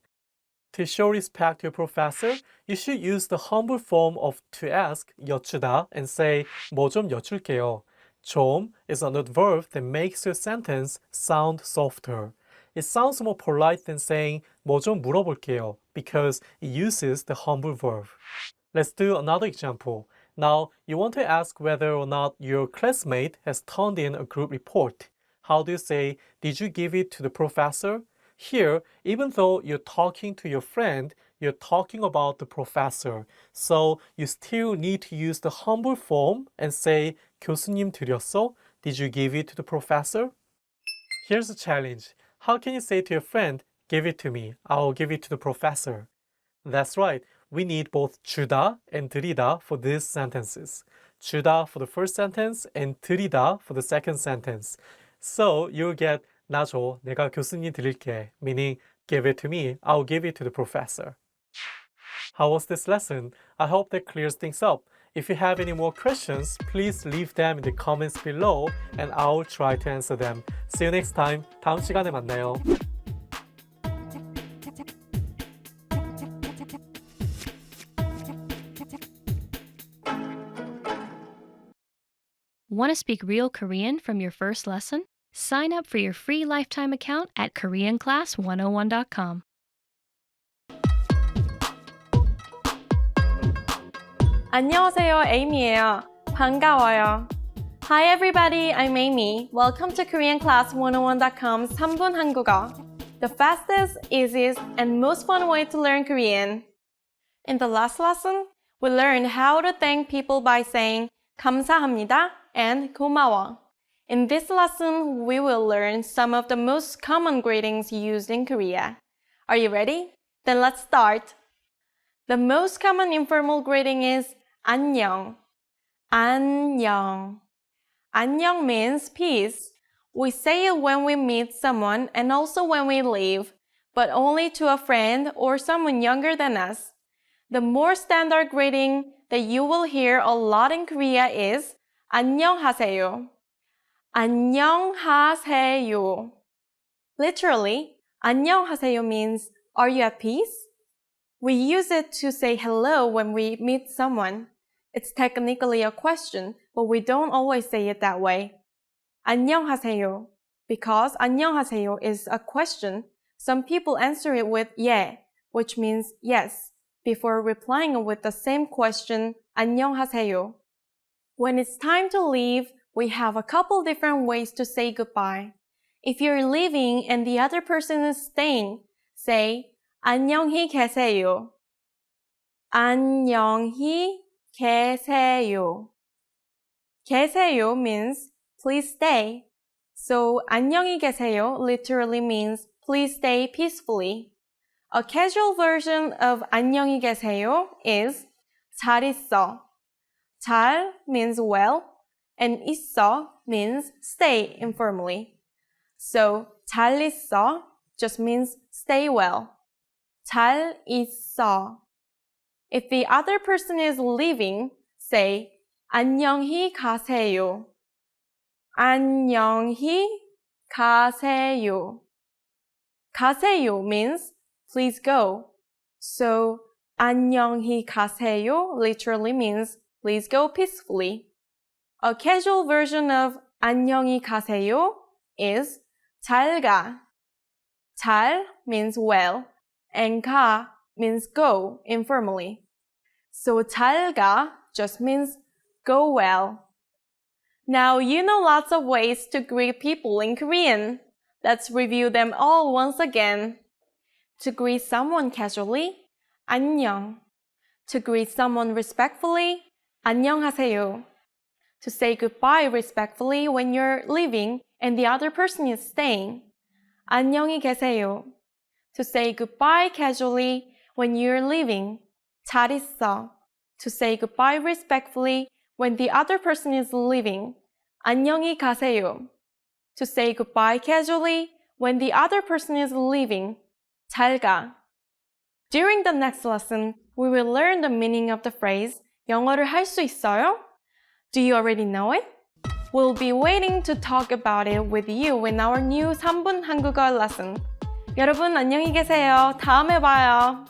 To show respect to your professor, you should use the humble form of to ask, 여쭈다, and say, 뭐 좀 여쭐게요. 좀 is another verb that makes your sentence sound softer. It sounds more polite than saying 뭐 좀 물어볼게요 because it uses the humble verb. Let's do another example. Now, you want to ask whether or not your classmate has turned in a group report. How do you say, did you give it to the professor? Here, even though you're talking to your friend, you're talking about the professor. So you still need to use the humble form and say, 교수님 드렸어? Did you give it to the professor? Here's a challenge. How can you say to your friend, give it to me, I'll give it to the professor? That's right. We need both 주다 and 드리다 for these sentences. 주다 for the first sentence and 드리다 for the second sentence. So you'll get 나 줘, 내가 교수님 드릴게, meaning give it to me, I'll give it to the professor. How was this lesson? I hope that clears things up. If you have any more questions, please leave them in the comments below and I'll try to answer them. See you next time. 다음 시간에 만나요. Want to speak real Korean from your first lesson? Sign up for your free lifetime account at KoreanClass101.com. 안녕하세요, Amy예요. 반가워요. Hi everybody, I'm Amy. Welcome to KoreanClass101.com's 3분 한국어, the fastest, easiest, and most fun way to learn Korean. In the last lesson, we learned how to thank people by saying 감사합니다 and 고마워. In this lesson, we will learn some of the most common greetings used in Korea. Are you ready? Then let's start. The most common informal greeting is 안녕. 안녕. 안녕 means peace. We say it when we meet someone and also when we leave, but only to a friend or someone younger than us. The more standard greeting that you will hear a lot in Korea is 안녕하세요. 안녕하세요. Literally, 안녕하세요 means, are you at peace? We use it to say hello when we meet someone. It's technically a question, but we don't always say it that way. 안녕하세요. Because 안녕하세요 is a question, some people answer it with 예, which means yes, before replying with the same question, 안녕하세요. When it's time to leave, we have a couple different ways to say goodbye. If you're leaving and the other person is staying, say 안녕히 계세요. 안녕히 계세요. 계세요 means please stay. So 안녕히 계세요 literally means please stay peacefully. A casual version of 안녕히 계세요 is 잘 있어. 잘 means well, and 있어 means stay informally. So 잘 있어 just means stay well. 잘 있어. If the other person is leaving, say 안녕히 가세요. 안녕히 가세요. 가세요 means please go. So 안녕히 가세요 literally means please go peacefully. A casual version of 안녕히 가세요 is 잘 가. 잘 means well, and 가 means go informally. So 잘 가 just means go well. Now you know lots of ways to greet people in Korean. Let's review them all once again. To greet someone casually, 안녕. To greet someone respectfully, 안녕하세요. To say goodbye respectfully when you're leaving and the other person is staying, 안녕히 계세요. To say goodbye casually when you're leaving, 잘 있어. To say goodbye respectfully when the other person is leaving, 안녕히 가세요. To say goodbye casually when the other person is leaving, 잘 가. During the next lesson, we will learn the meaning of the phrase 영어를 할 수 있어요? Do you already know it? We'll be waiting to talk about it with you in our new 3분 한국어 lesson. 여러분 안녕히 계세요. 다음에 봐요.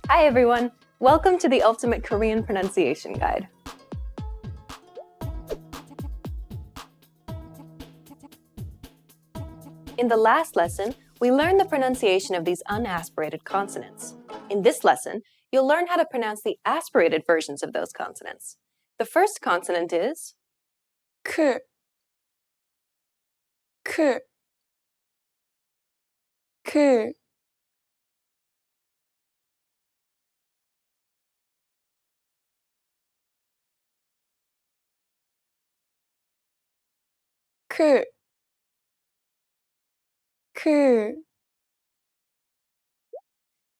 Hi everyone! Welcome to the Ultimate Korean Pronunciation Guide. In the last lesson, we learned the pronunciation of these unaspirated consonants. In this lesson, you'll learn how to pronounce the aspirated versions of those consonants. The first consonant is 크, 크, 크, 크, 크.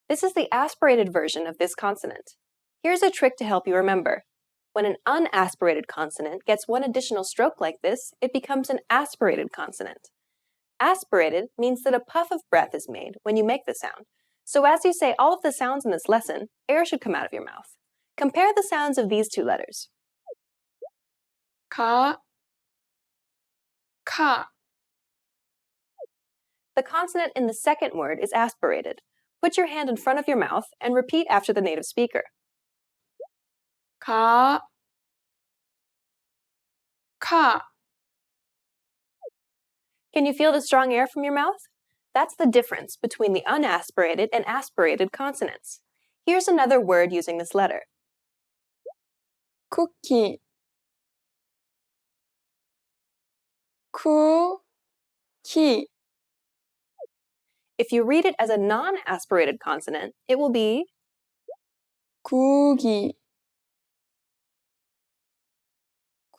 This is the aspirated version of this consonant. Here's a trick to help you remember. When an unaspirated consonant gets one additional stroke like this, it becomes an aspirated consonant. Aspirated means that a puff of breath is made when you make the sound. So as you say all of the sounds in this lesson, air should come out of your mouth. Compare the sounds of these two letters. 가, 카. The consonant in the second word is aspirated. Put your hand in front of your mouth and repeat after the native speaker. 가, 카. Can you feel the strong air from your mouth? That's the difference between the unaspirated and aspirated consonants. Here's another word using this letter. 쿠키, 쿠키. If you read it as a non-aspirated consonant, it will be 구기,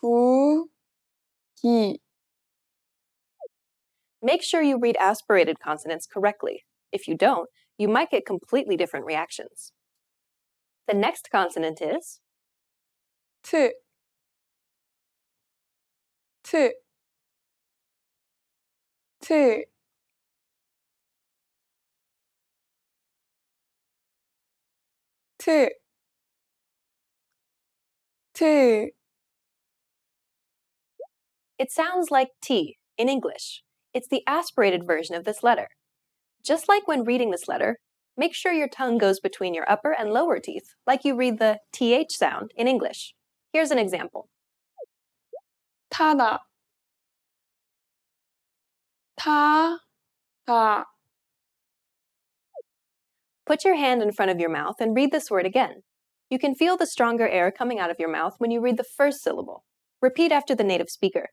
구기. Make sure you read aspirated consonants correctly. If you don't, you might get completely different reactions. The next consonant is 트, 트, 트. 트, 트. It sounds like T in English. It's the aspirated version of this letter. Just like when reading this letter, make sure your tongue goes between your upper and lower teeth, like you read the TH sound in English. Here's an example. 타다, 타다. Put your hand in front of your mouth and read this word again. You can feel the stronger air coming out of your mouth when you read the first syllable. Repeat after the native speaker.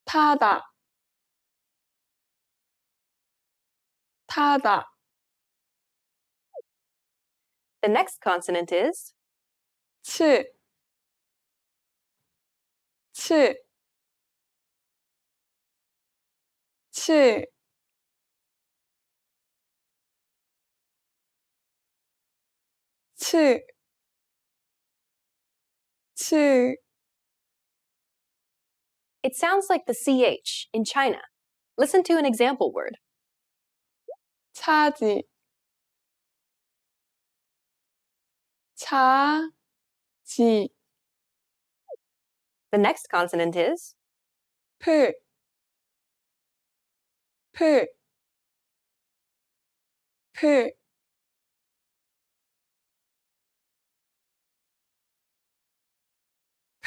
타다, 타다. The next consonant is 치, 치, 치. 치, 치, It sounds like the CH in China. Listen to an example word. 차지, 차지, The next consonant is 풀, 풀, 풀,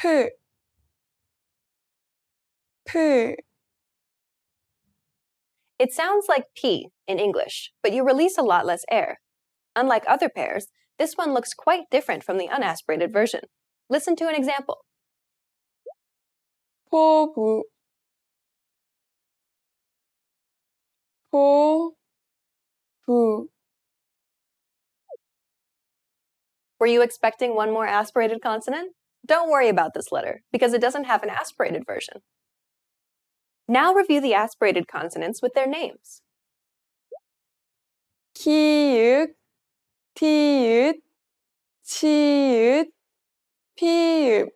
풀, 풀. It sounds like P in English, but you release a lot less air. Unlike other pairs, this one looks quite different from the unaspirated version. Listen to an example. 포부, 포부. Were you expecting one more aspirated consonant? Don't worry about this letter, because it doesn't have an aspirated version. Now review the aspirated consonants with their names. 키읔, 티읕, 치읓, 피읕.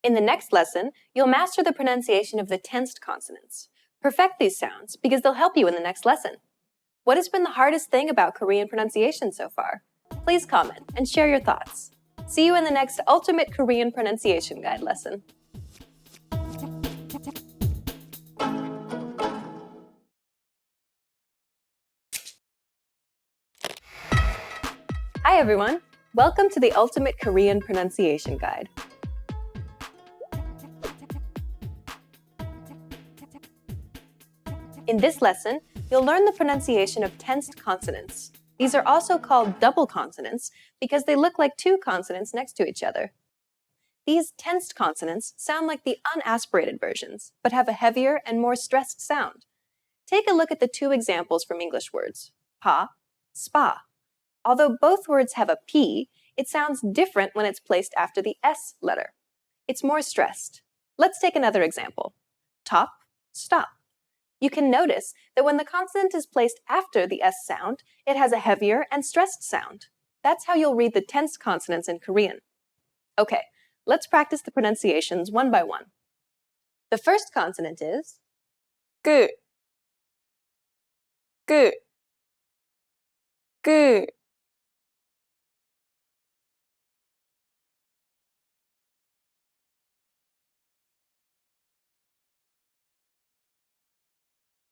In the next lesson, you'll master the pronunciation of the tensed consonants. Perfect these sounds, because they'll help you in the next lesson. What has been the hardest thing about Korean pronunciation so far? Please comment and share your thoughts. See you in the next Ultimate Korean Pronunciation Guide lesson. Hi everyone! Welcome to the Ultimate Korean Pronunciation Guide. In this lesson, you'll learn the pronunciation of tensed consonants. These are also called double consonants because they look like two consonants next to each other. These tensed consonants sound like the unaspirated versions, but have a heavier and more stressed sound. Take a look at the two examples from English words, pa, spa. Although both words have a P, it sounds different when it's placed after the S letter. It's more stressed. Let's take another example. Top, stop. You can notice that when the consonant is placed after the S sound, it has a heavier and stressed sound. That's how you'll read the tensed consonants in Korean. Okay, let's practice the pronunciations one by one. The first consonant is 끄, 끄, 끄.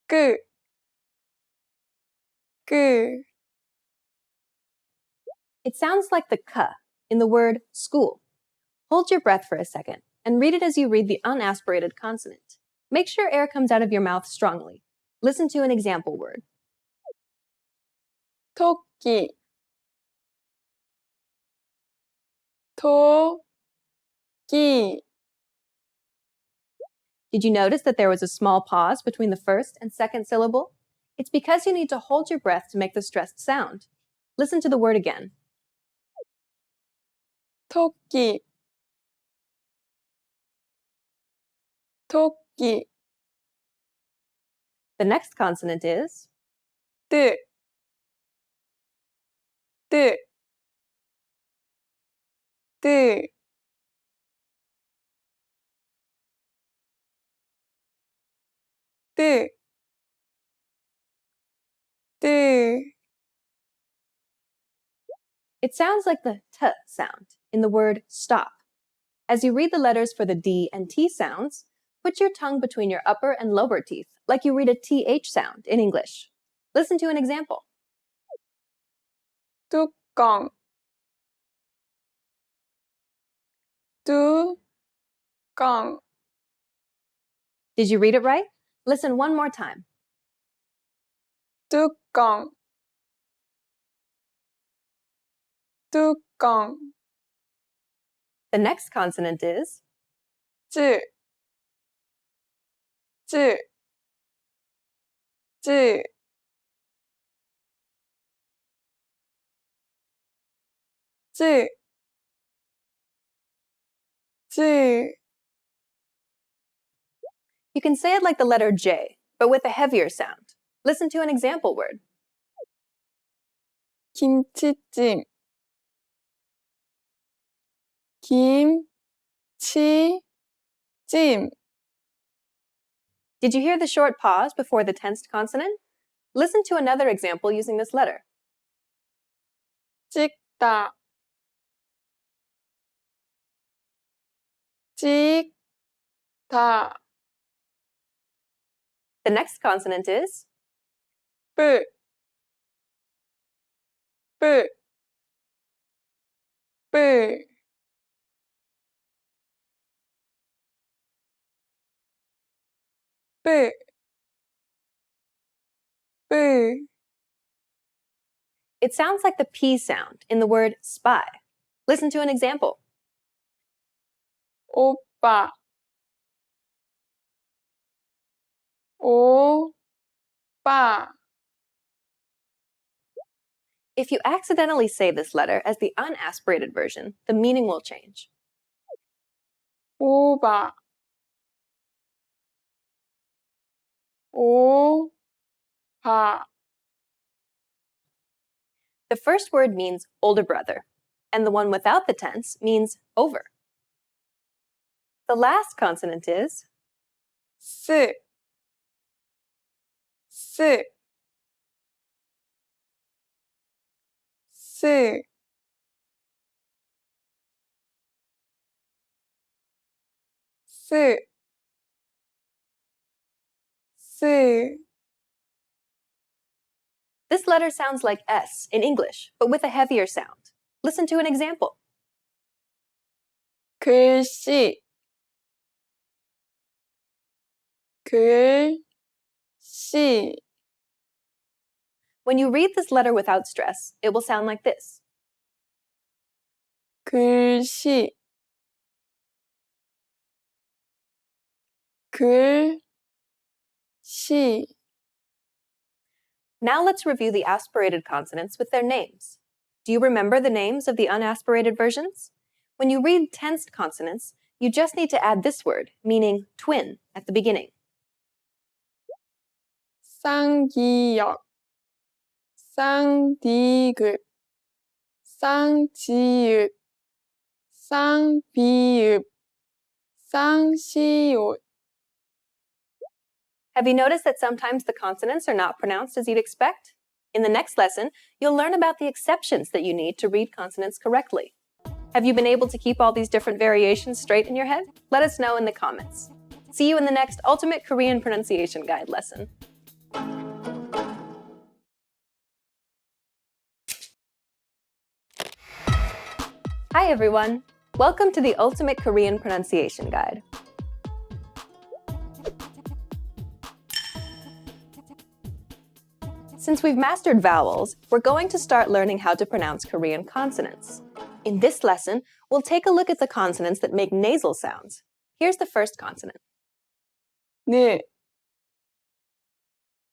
끄, 끄. It sounds like the K in the word school. Hold your breath for a second and read it as you read the unaspirated consonant. Make sure air comes out of your mouth strongly. Listen to an example word. 토끼, 토끼. Did you notice that there was a small pause between the first and second syllable? It's because you need to hold your breath to make the stressed sound. Listen to the word again. 토끼, 토끼. The next consonant is 뜨, 뜨, 뜨. 뜨, 뜨. It sounds like the T sound in the word stop. As you read the letters for the D and T sounds, put your tongue between your upper and lower teeth, like you read a TH sound in English. Listen to an example. 뚜껑, 뚜껑. Did you read it right? Listen one more time. 뚜껑, 뚜껑. The next consonant is 쯔, 쯔, 쯔. 쯔, 쯔. You can say it like the letter J, but with a heavier sound. Listen to an example word. 김치찜 김치찜 Did you hear the short pause before the tensed consonant? Listen to another example using this letter. 찍다 찍다 The next consonant is 뿔 뿔 뿔 뿔 뿔 It sounds like the P sound in the word spy. Listen to an example. 오빠 오빠 If you accidentally say this letter as the unaspirated version, the meaning will change. 오바 오바 The first word means older brother, and the one without the tense means over. The last consonant is 스 스 스 스 스 This letter sounds like S in English, but with a heavier sound. Listen to an example. 글씨 글씨 When you read this letter without stress, it will sound like this. 글씨 글씨 Now let's review the aspirated consonants with their names. Do you remember the names of the unaspirated versions? When you read tensed consonants, you just need to add this word, meaning twin, at the beginning. 쌍기역 쌍디귿 쌍지읒 쌍비읍 쌍시옷 Have you noticed that sometimes the consonants are not pronounced as you'd expect? In the next lesson, you'll learn about the exceptions that you need to read consonants correctly. Have you been able to keep all these different variations straight in your head? Let us know in the comments. See you in the next Ultimate Korean Pronunciation Guide lesson. Hi everyone! Welcome to the Ultimate Korean Pronunciation Guide. Since we've mastered vowels, we're going to start learning how to pronounce Korean consonants. In this lesson, we'll take a look at the consonants that make nasal sounds. Here's the first consonant. 네,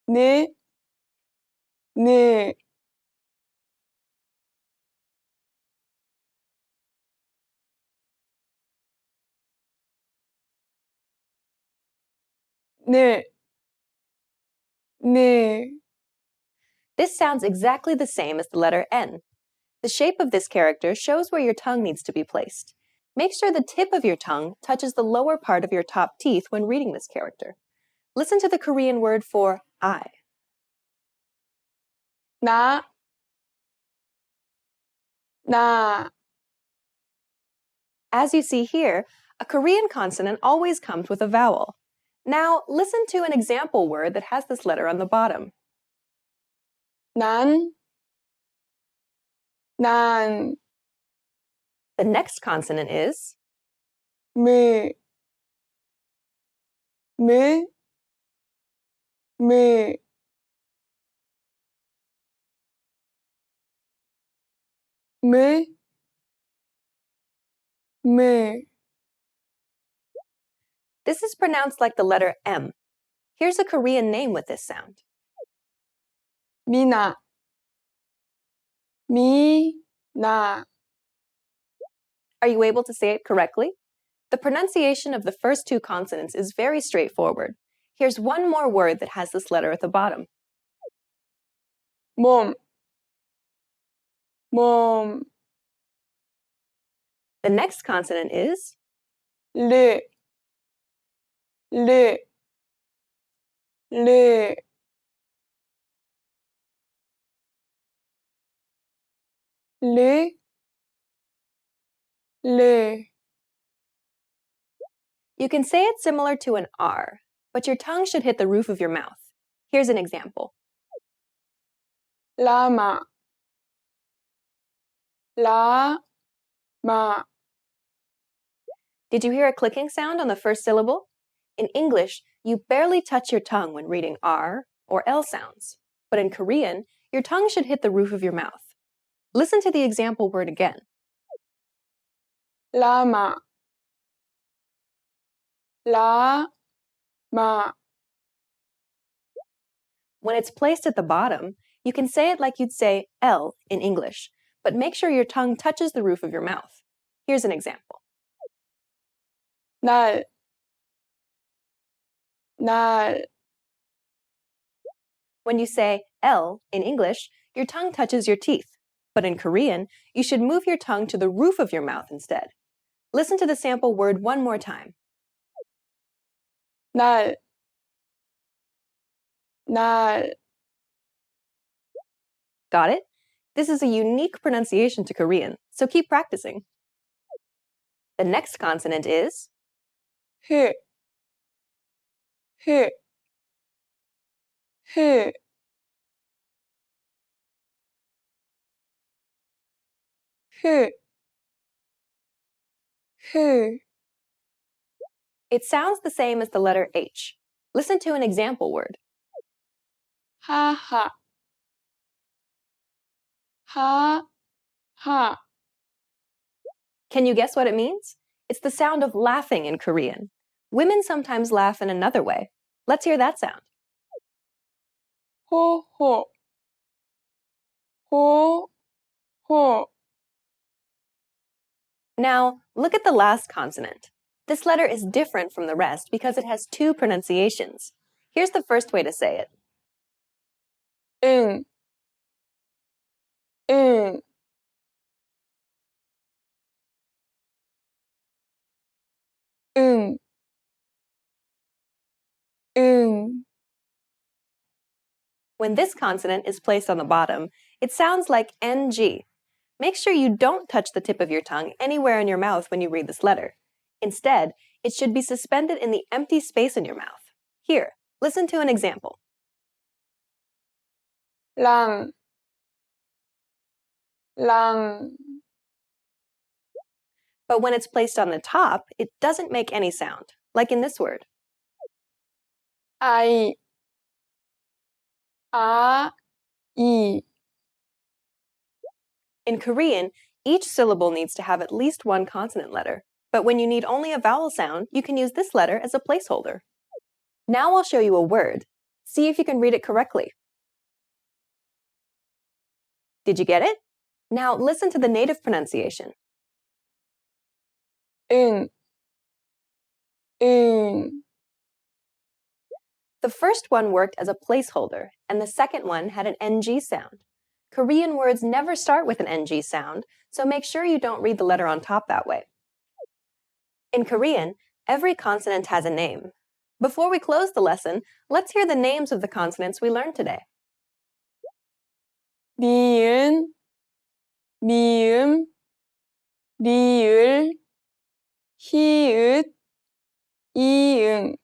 네, 네, 네, 네. This sounds exactly the same as the letter N. The shape of this character shows where your tongue needs to be placed. Make sure the tip of your tongue touches the lower part of your top teeth when reading this character. Listen to the Korean word for I. 나, 나. As you see here, a Korean consonant always comes with a vowel. Now, listen to an example word that has this letter on the bottom. 난, 난. The next consonant is 무, 무, 무. 무, 무. This is pronounced like the letter M. Here's a Korean name with this sound. 미나, 미나. Are you able to say it correctly? The pronunciation of the first two consonants is very straightforward. Here's one more word that has this letter at the bottom. 몸, 몸, The next consonant is 르, 르, 르, 르, 르. You can say it similar to an R, but your tongue should hit the roof of your mouth. Here's an example. 라마, 라마. Did you hear a clicking sound on the first syllable? In English, you barely touch your tongue when reading R or L sounds. But in Korean, your tongue should hit the roof of your mouth. Listen to the example word again. 라마, 라마. When it's placed at the bottom, you can say it like you'd say L in English, but make sure your tongue touches the roof of your mouth. Here's an example. 날, 날. When you say L in English, your tongue touches your teeth. But in Korean, you should move your tongue to the roof of your mouth instead. Listen to the sample word one more time. 날, 날. Got it? This is a unique pronunciation to Korean, so keep practicing. The next consonant is 흐, 흐, 흐. 흐, 흐. It sounds the same as the letter H. Listen to an example word. 하하, 하하. Can you guess what it means? It's the sound of laughing in Korean. Women sometimes laugh in another way. Let's hear that sound. 호호, 호호. Now, look at the last consonant. This letter is different from the rest because it has two pronunciations. Here's the first way to say it. 응, 응. 응, 응. When this consonant is placed on the bottom, it sounds like NG. Make sure you don't touch the tip of your tongue anywhere in your mouth when you read this letter. Instead, it should be suspended in the empty space in your mouth. Here, listen to an example. 랑, 랑. But when it's placed on the top, it doesn't make any sound, like in this word. 아이, 아, 이. In Korean, each syllable needs to have at least one consonant letter. But when you need only a vowel sound, you can use this letter as a placeholder. Now I'll show you a word. See if you can read it correctly. Did you get it? Now listen to the native pronunciation. 응, 응. The first one worked as a placeholder, and the second one had an NG sound. Korean words never start with an NG sound, so make sure you don't read the letter on top that way. In Korean, every consonant has a name. Before we close the lesson, let's hear the names of the consonants we learned today. 니은, 미음, 리을, 히읗, 이응.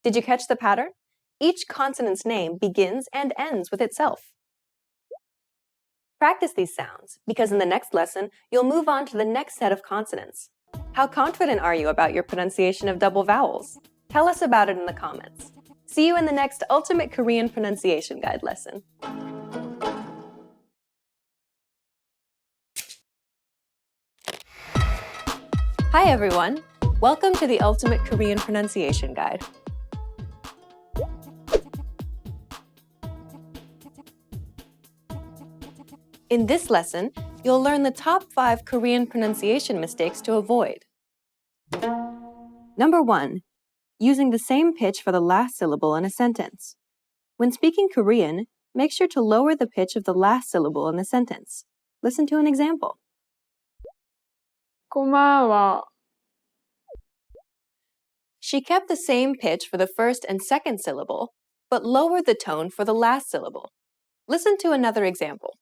Did you catch the pattern? Each consonant's name begins and ends with itself. Practice these sounds, because in the next lesson, you'll move on to the next set of consonants. How confident are you about your pronunciation of double vowels? Tell us about it in the comments. See you in the next Ultimate Korean Pronunciation Guide lesson. Hi everyone! Welcome to the Ultimate Korean Pronunciation Guide. In this lesson, you'll learn the top 5 Korean pronunciation mistakes to avoid. Number 1. Using the same pitch for the last syllable in a sentence. When speaking Korean, make sure to lower the pitch of the last syllable in the sentence. Listen to an example. 고마워. She kept the same pitch for the first and second syllable, but lowered the tone for the last syllable. Listen to another example.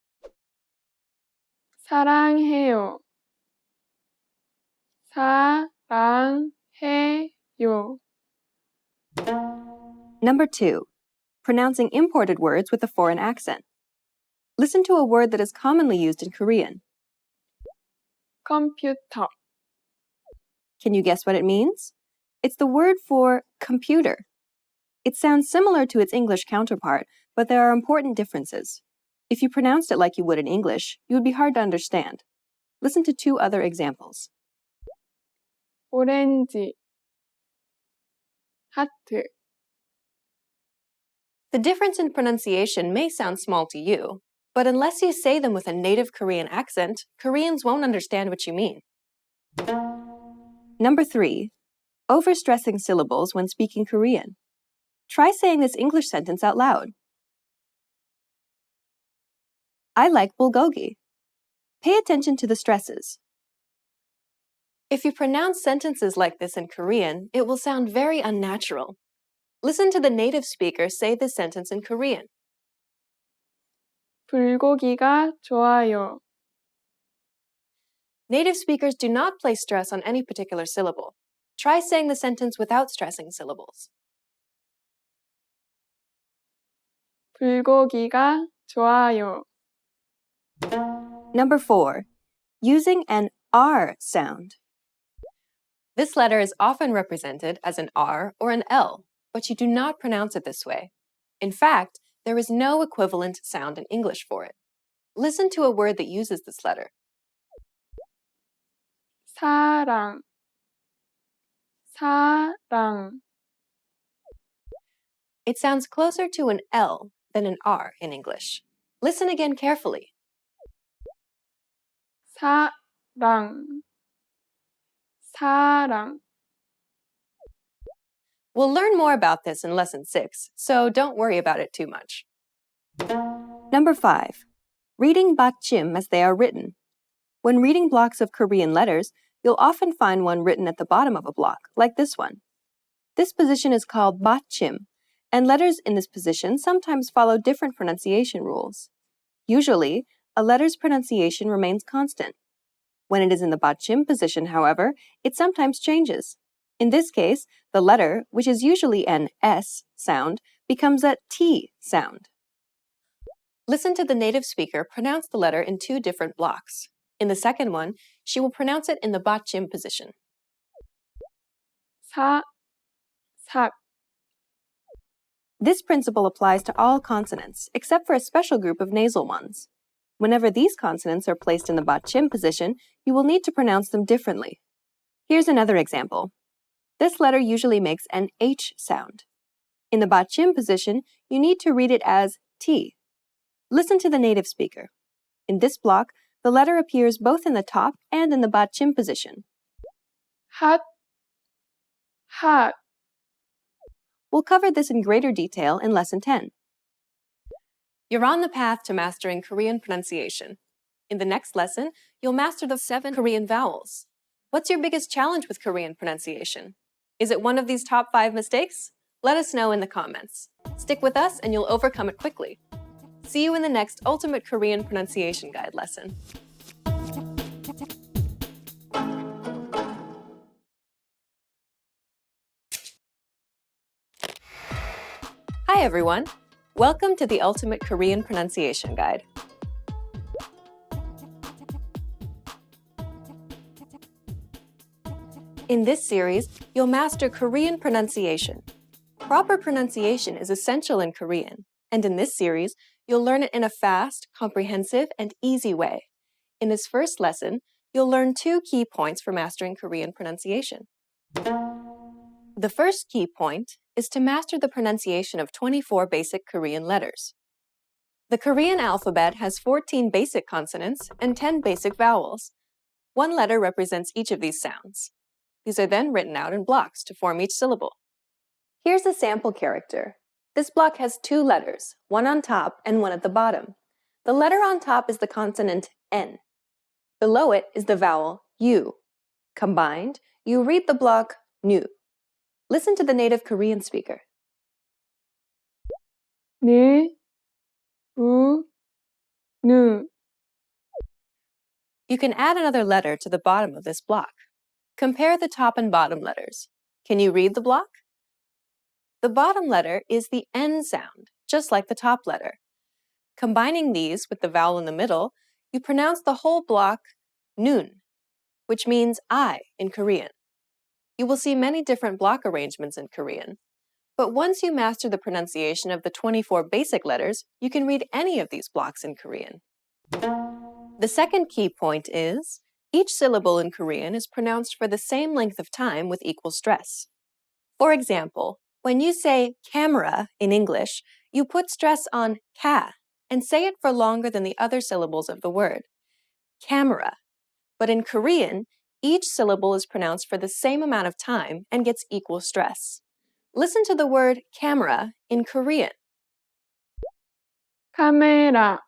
사랑해요. 사랑해요. Number 2. Pronouncing imported words with a foreign accent. Listen to a word that is commonly used in Korean. 컴퓨터. Can you guess what it means? It's the word for computer. It sounds similar to its English counterpart, but there are important differences. If you pronounced it like you would in English, you would be hard to understand. Listen to 2 other examples. 오렌지. 하트. The difference in pronunciation may sound small to you, but unless you say them with a native Korean accent, Koreans won't understand what you mean. Number 3. Overstressing syllables when speaking Korean. Try saying this English sentence out loud. I like bulgogi. Pay attention to the stresses. If you pronounce sentences like this in Korean, it will sound very unnatural. Listen to the native speaker say this sentence in Korean. 불고기가 좋아요. Native speakers do not place stress on any particular syllable. Try saying the sentence without stressing syllables. 불고기가 좋아요. Number 4. Using an R sound. This letter is often represented as an R or an L, but you do not pronounce it this way. In fact, there is no equivalent sound in English for it. Listen to a word that uses this letter. 사랑. 사랑. It sounds closer to an L than an R in English. Listen again carefully. 사랑. 사랑. We'll learn more about this in Lesson 6, so don't worry about it too much. Number 5. Reading 받침 as they are written. When reading blocks of Korean letters, you'll often find one written at the bottom of a block, like this one. This position is called 받침, and letters in this position sometimes follow different pronunciation rules. Usually, a letter's pronunciation remains constant. When it is in the 받침 position, however, it sometimes changes. In this case, the letter, which is usually an S sound, becomes a T sound. Listen to the native speaker pronounce the letter in 2 different blocks. In the second one, she will pronounce it in the 받침 position. 삭. This principle applies to all consonants, except for a special group of nasal ones. Whenever these consonants are placed in the 받침 position, you will need to pronounce them differently. Here's another example. This letter usually makes an H sound. In the 받침 position, you need to read it as T. Listen to the native speaker. In this block, the letter appears both in the top and in the 받침 position. 핫. 핫. We'll cover this in greater detail in Lesson 10. You're on the path to mastering Korean pronunciation. In the next lesson, you'll master the 7 Korean vowels. What's your biggest challenge with Korean pronunciation? Is it one of these top 5 mistakes? Let us know in the comments. Stick with us and you'll overcome it quickly. See you in the next Ultimate Korean Pronunciation Guide lesson. Hi everyone! Welcome to the Ultimate Korean Pronunciation Guide. In this series, you'll master Korean pronunciation. Proper pronunciation is essential in Korean, and in this series, you'll learn it in a fast, comprehensive, and easy way. In this first lesson, you'll learn 2 key points for mastering Korean pronunciation. The first key point is to master the pronunciation of 24 basic Korean letters. The Korean alphabet has 14 basic consonants and 10 basic vowels. 1 letter represents each of these sounds. These are then written out in blocks to form each syllable. Here's a sample character. This block has two letters, one on top and one at the bottom. The letter on top is the consonant N. Below it is the vowel U. Combined, you read the block nu. Listen to the native Korean speaker. 느, 우, 누. You can add another letter to the bottom of this block. Compare the top and bottom letters. Can you read the block? The bottom letter is the N sound, just like the top letter. Combining these with the vowel in the middle, you pronounce the whole block nun, which means I in Korean. You will see many different block arrangements in Korean, but once you master the pronunciation of the 24 basic letters, you can read any of these blocks in Korean. The second key point is, each syllable in Korean is pronounced for the same length of time with equal stress. For example, when you say camera in English, you put stress on ka and say it for longer than the other syllables of the word. Camera. But in Korean, each syllable is pronounced for the same amount of time and gets equal stress. Listen to the word camera in Korean. 카메라,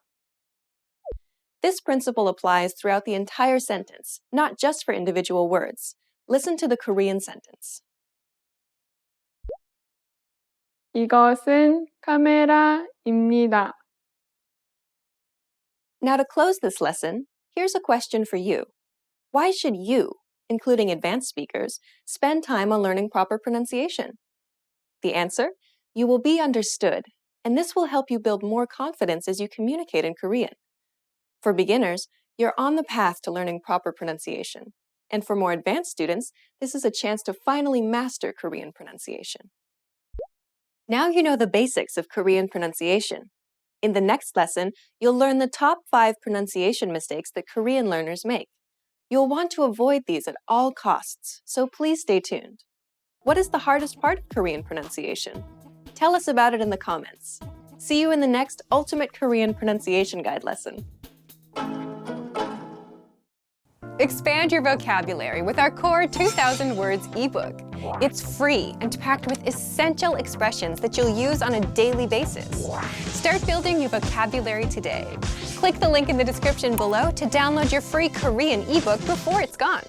This principle applies throughout the entire sentence, not just for individual words. Listen to the Korean sentence. 이것은 카메라입니다. Now to close this lesson, here's a question for you. Why should you, including advanced speakers, spend time on learning proper pronunciation? The answer? You will be understood, and this will help you build more confidence as you communicate in Korean. For beginners, you're on the path to learning proper pronunciation. And for more advanced students, this is a chance to finally master Korean pronunciation. Now you know the basics of Korean pronunciation. In the next lesson, you'll learn the top 5 pronunciation mistakes that Korean learners make. You'll want to avoid these at all costs, so please stay tuned. What is the hardest part of Korean pronunciation? Tell us about it in the comments. See you in the next Ultimate Korean Pronunciation Guide lesson. Expand your vocabulary with our Core 2000 Words ebook. It's free and packed with essential expressions that you'll use on a daily basis. Start building your vocabulary today. Click the link in the description below to download your free Korean ebook before it's gone.